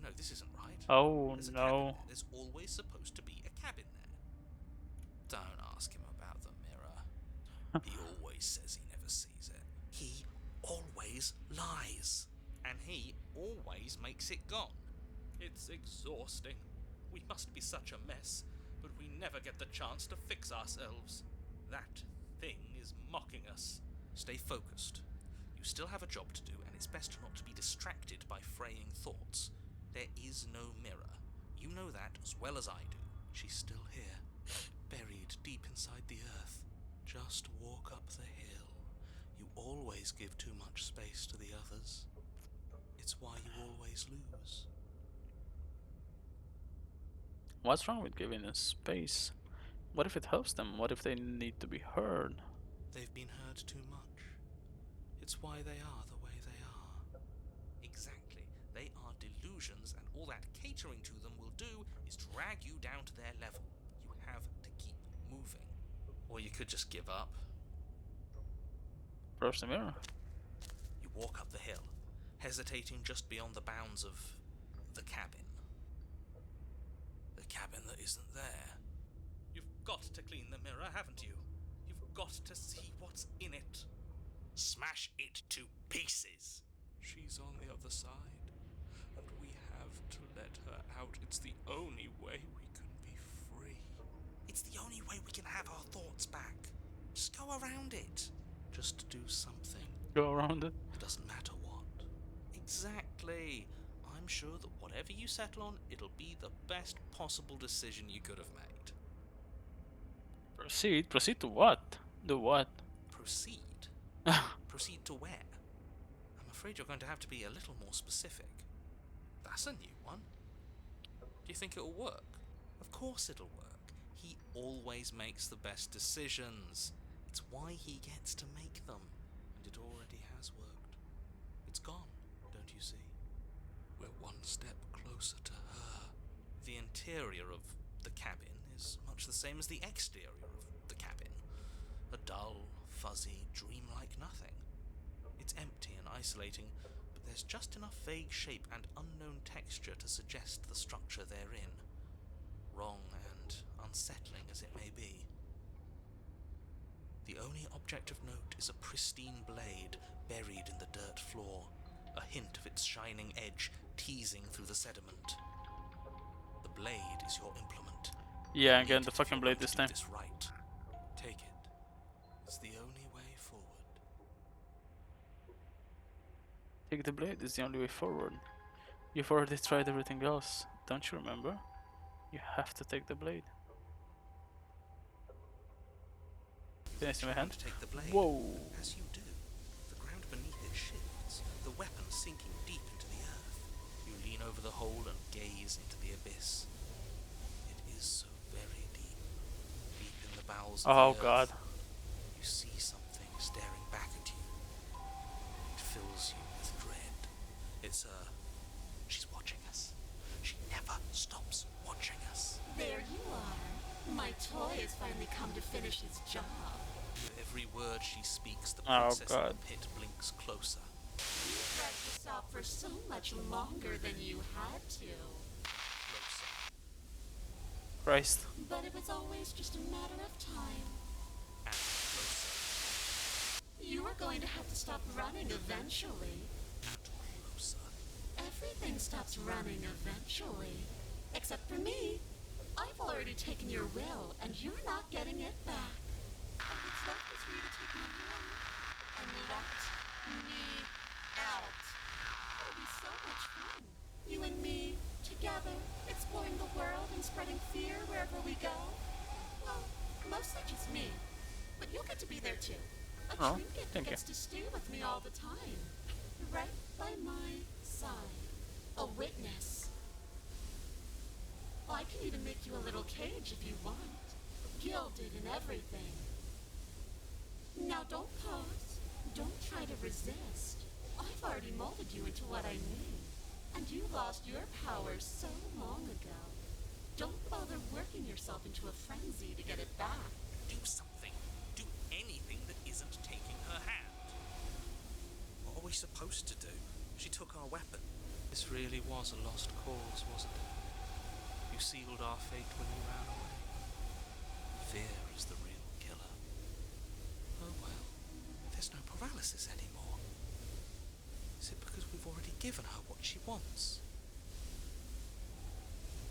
No, this isn't right. Oh There's a no. cabin there. There's always supposed to be a cabin there. Don't ask him about the mirror. He always says he never sees it. He always lies. And he always makes it gone. It's exhausting. We must be such a mess, but we never get the chance to fix ourselves. That thing is mocking us. Stay focused. You still have a job to do, and it's best not to be distracted by fraying thoughts. There is no mirror. You know that as well as I do. She's still here, buried deep inside the earth. Just walk up the hill. You always give too much space to the others. It's why you always lose. What's wrong with giving us space? What if it helps them? What if they need to be heard? They've been heard too much. It's why they are the way they are. Exactly. They are delusions, and all that catering to them will do is drag you down to their level. You have to keep moving. Or you could just give up. Approach the mirror. You walk up the hill, hesitating just beyond the bounds of the cabin. The cabin that isn't there. You've got to clean the mirror, haven't you? You've got to see what's in it. Smash it to pieces. She's on the other side, and we have to let her out. It's the only way we can be free. It's the only way we can have our thoughts back. Just go around it. Just do something. Go around it. It doesn't matter what. Exactly. I'm sure that whatever you settle on, it'll be the best possible decision you could have made. Proceed. Proceed to what? Do what? Proceed. Proceed to where? I'm afraid you're going to have to be a little more specific. That's a new one. Do you think it'll work? Of course it'll work. He always makes the best decisions. It's why he gets to make them. And it already has worked. It's gone, don't you see? We're one step closer to her. The interior of the cabin is much the same as the exterior of the cabin. A dull, fuzzy, dreamlike nothing. It's empty and isolating, but there's just enough vague shape and unknown texture to suggest the structure they're in. Wrong and unsettling as it may be. The only object of note is a pristine blade buried in the dirt floor, a hint of its shining edge teasing through the sediment. The blade is your implement. Yeah, I'm Need getting the it if fucking you're blade going this to do time. this right. Take it. It's the only way forward. Take the blade. It's the only way forward. You've already tried everything else. Don't you remember? You have to take the blade. Can I see my hand? To take the blade. Whoa. As you do, the ground beneath it shifts, the weapon sinking deep into the earth. You lean over the hole and gaze into the abyss. It is so very deep, deep in the bowels of Oh the god. earth. You see something staring back at you. It fills you with dread. It's her. She's watching us. She never stops watching us. There you are. My toy has finally come to finish its job. With every word she speaks, the Oh princess in god. the pit blinks closer. You dragged this out for so much longer than you had to. Closer. Christ. But it was always just a matter of time. And closer. You are going to have to stop running eventually. And closer. Everything stops running eventually. Except for me. I've already taken your will, and you're not getting it back. And what's left is for you to take my hand and let me out. It'll be so much fun. You and me, together, exploring the world and spreading fear wherever we go. Well, mostly just me. But you'll get to be there too. A Oh, trinket that thank you. gets to stay with me all the time. Right by my side. A witness. I can even make you a little cage if you want. Gilded and everything. Now don't pause. Don't try to resist. I've already molded you into what I need. And you lost your powers so long ago. Don't bother working yourself into a frenzy to get it back. Do something. Do anything that isn't taking her hand. What are we supposed to do? She took our weapon. This really was a lost cause, wasn't it? You sealed our fate when you ran away. Fear is the real killer. Oh well, there's no paralysis anymore. Is it because we've already given her what she wants?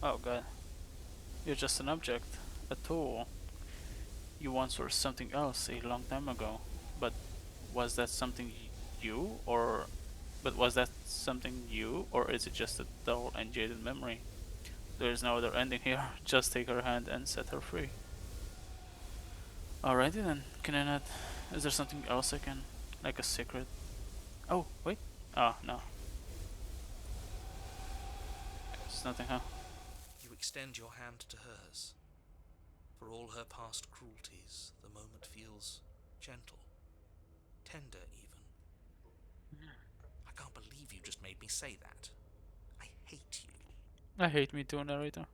Oh god. You're just an object. A tool. You once were something else a long time ago. But was that something you? Or... But was that something you? Or is it just a dull and jaded memory? There is no other ending here. Just take her hand and set her free. Alrighty then. Can I not... Is there something else I can... Like a secret? Oh, wait. Oh, no. It's nothing, huh? You extend your hand to hers. For all her past cruelties, the moment feels gentle. Tender, even. I can't believe you just made me say that. I hate you. I hate me too, narrator.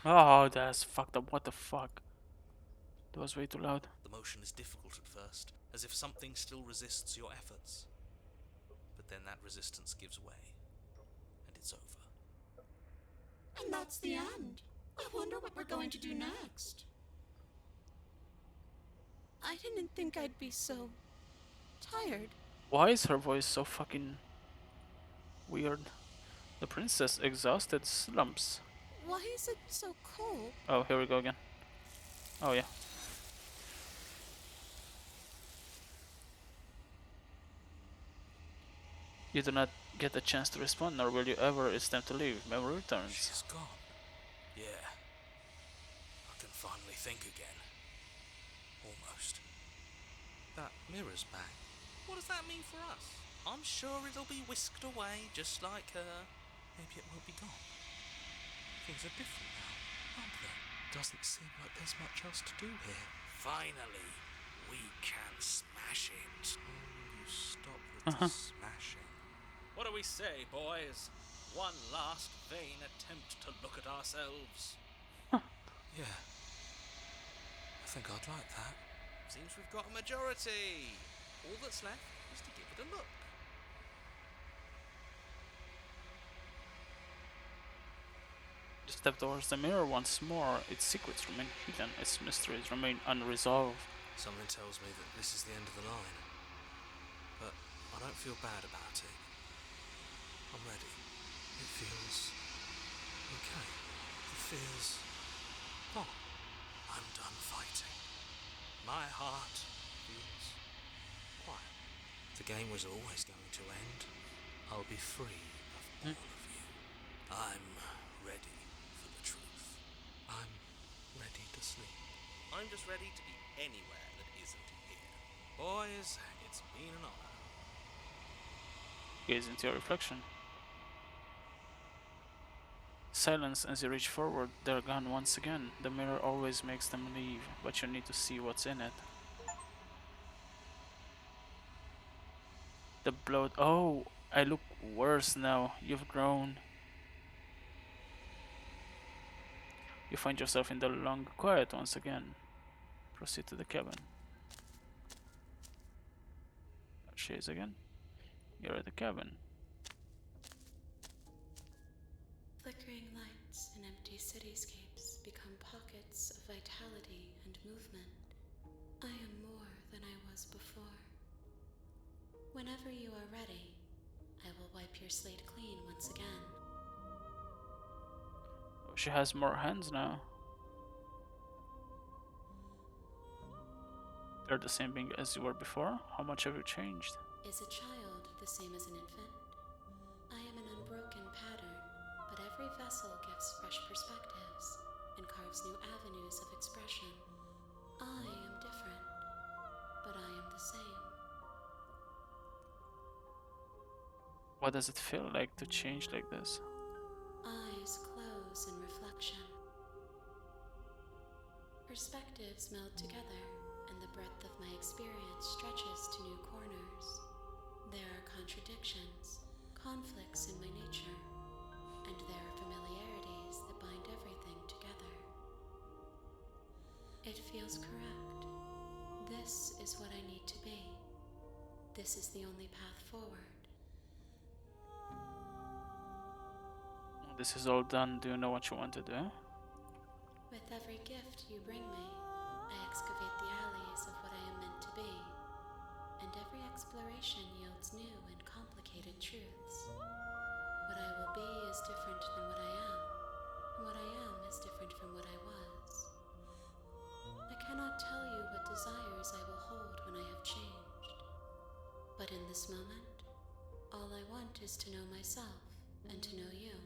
Oh, that's fucked up. What the fuck? That was way too loud. The motion is difficult at first, as if something still resists your efforts. But then that resistance gives way, and it's over. And that's the end. I wonder what we're going to do next. I didn't think I'd be so... tired. Why is her voice so fucking weird? The princess exhausted slumps. Why is it so cold? Oh, here we go again. Oh yeah. You do not get a chance to respond, nor will you ever. It's time to leave. Memory returns. She's gone. Yeah. I can finally think again. Almost. That mirror's back. What does that mean for us? I'm sure it'll be whisked away, just like her. Maybe it won't be gone. Things are different now, aren't they? Doesn't seem like there's much else to do here. Finally, we can smash it. You stop with the smashing. What do we say, boys? One last vain attempt to look at ourselves. Yeah. I think I'd like that. Seems we've got a majority. All that's left is to give it a look. You step towards the mirror once more. Its secrets remain hidden. Its mysteries remain unresolved. Something tells me that this is the end of the line. But I don't feel bad about it. I'm ready. It feels... okay. It feels... oh, I'm done fighting. My heart feels quiet. The game was always going to end. I'll be free of all of you. I'm ready for the truth. I'm ready to sleep. I'm just ready to be anywhere that isn't here. Boys, it's been an honor. Gaze into your reflection. Silence as you reach forward. They're gone once again. The mirror always makes them leave, but you need to see what's in it. The blood. Oh, I look worse now. You've grown. You find yourself in the long quiet once again. Proceed to the cabin. There she is again. You're at the cabin. Flickering lights in empty cityscapes become pockets of vitality and movement. I am more than I was before. Whenever you are ready, I will wipe your slate clean once again. Oh, she has more hands now. They're the same being as you were before? How much have you changed? Is a child the same as an infant? I am an unbroken pattern, but every vessel gives fresh perspectives and carves new avenues of expression. I am different, but I am the same. What does it feel like to change like this? Eyes close in reflection. Perspectives meld together, and the breadth of my experience stretches to new corners. There are contradictions, conflicts in my nature, and there are familiarities that bind everything together. It feels correct. This is what I need to be. This is the only path forward. This is all done. Do you know what you want to do? With every gift you bring me, I excavate the alleys of what I am meant to be, and every exploration yields new and complicated truths. What I will be is different than what I am, and what I am is different from what I was. I cannot tell you what desires I will hold when I have changed, but in this moment, all I want is to know myself and to know you.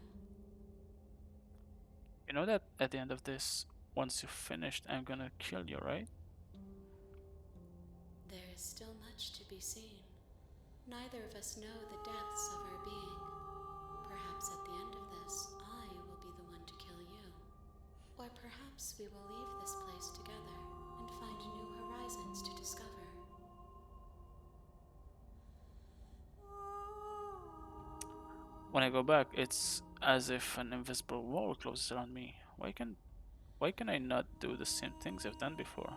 You know that at the end of this, once you've finished, I'm gonna kill you, right? There is still much to be seen. Neither of us know the depths of our being. Perhaps at the end of this, I will be the one to kill you. Or perhaps we will leave this place together and find new horizons to discover. When I go back, it's as if an invisible wall closes around me. Why can I not do the same things I've done before?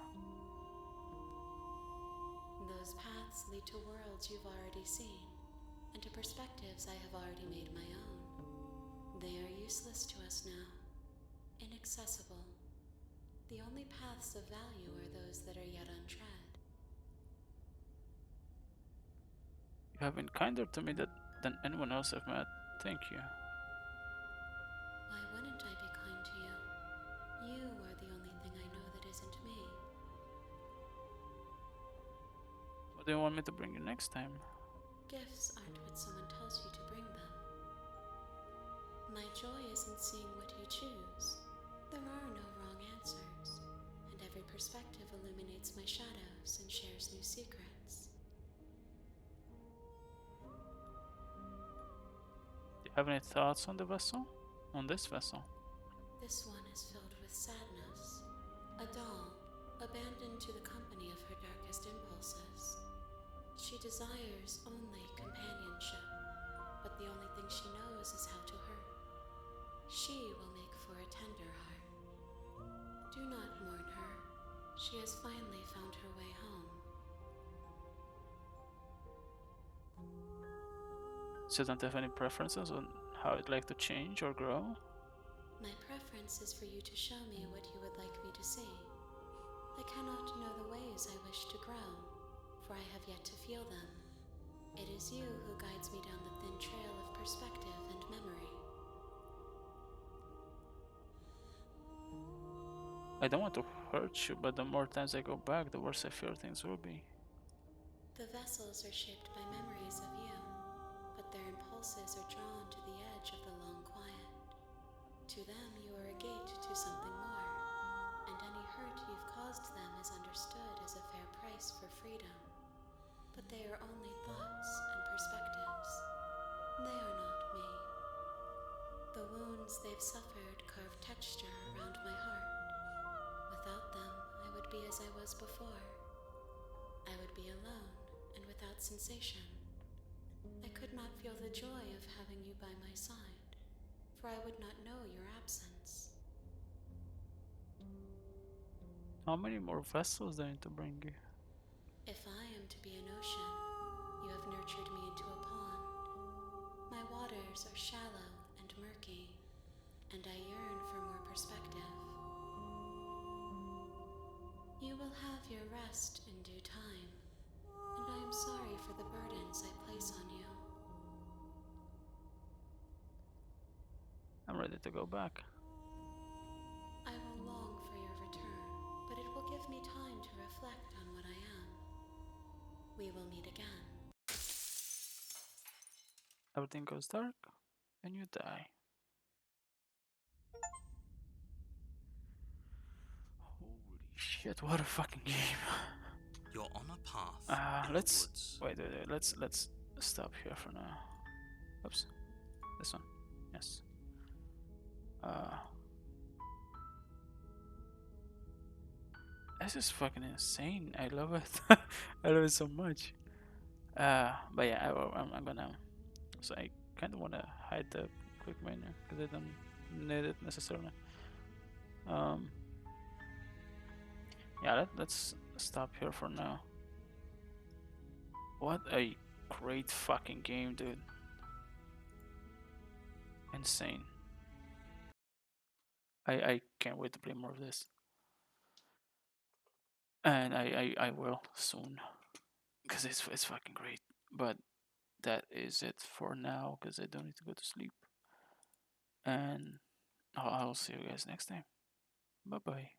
Those paths lead to worlds you've already seen, and to perspectives I have already made my own. They are useless to us now, inaccessible. The only paths of value are those that are yet untread. You have been kinder to me than anyone else I've met. Thank you. Why wouldn't I be kind to you? You are the only thing I know that isn't me. What do you want me to bring you next time? Gifts aren't what someone tells you to bring them. My joy isn't seeing what you choose. There are no wrong answers, and every perspective illuminates my shadows and shares new secrets. Do you have any thoughts on the vessel? On this vessel? This one is filled with sadness. A doll, abandoned to the company of her darkest impulses. She desires only companionship, but the only thing she knows is how to hurt. She will make for a tender heart. Do not mourn her. She has finally found her way home. So you don't have any preferences on how I'd like to change or grow? My preference is for you to show me what you would like me to see. I cannot know the ways I wish to grow, for I have yet to feel them. It is you who guides me down the thin trail of perspective and memory. I don't want to hurt you, but the more times I go back, the worse I fear things will be. The vessels are shaped by memories of you, but their impulses are drawn to the edge of the long quiet. To them, you are a gate to something more, and any hurt you've caused them is understood as a fair price for freedom. But they are only thoughts and perspectives. They are not me. The wounds they've suffered carve texture around my heart. Without them, I would be as I was before. I would be alone and without sensation. I could not feel the joy of having you by my side, for I would not know your absence. How many more vessels do I need to bring you? If I am to be an ocean, you have nurtured me into a pond. My waters are shallow and murky, and I yearn for more perspective. You will have your rest in due time, and I am sorry for the burdens I place on you. I'm ready to go back. I will long for your return, but it will give me time to reflect on what I am. We will meet again. Everything goes dark, and you die. Holy shit! What a fucking game. You're on a path in the Let's woods. wait. Let's stop here for now. Oops, this one. Yes. Uh, this is fucking insane. I love it. I love it so much. But yeah, I'm gonna. So I kind of wanna hide the quick menu because I don't need it necessarily. Um, yeah, let's stop here for now. What a great fucking game, dude. Insane. I can't wait to play more of this. And I will soon. Because it's fucking great. But that is it for now because I don't need to go to sleep. And I'll see you guys next time. Bye bye.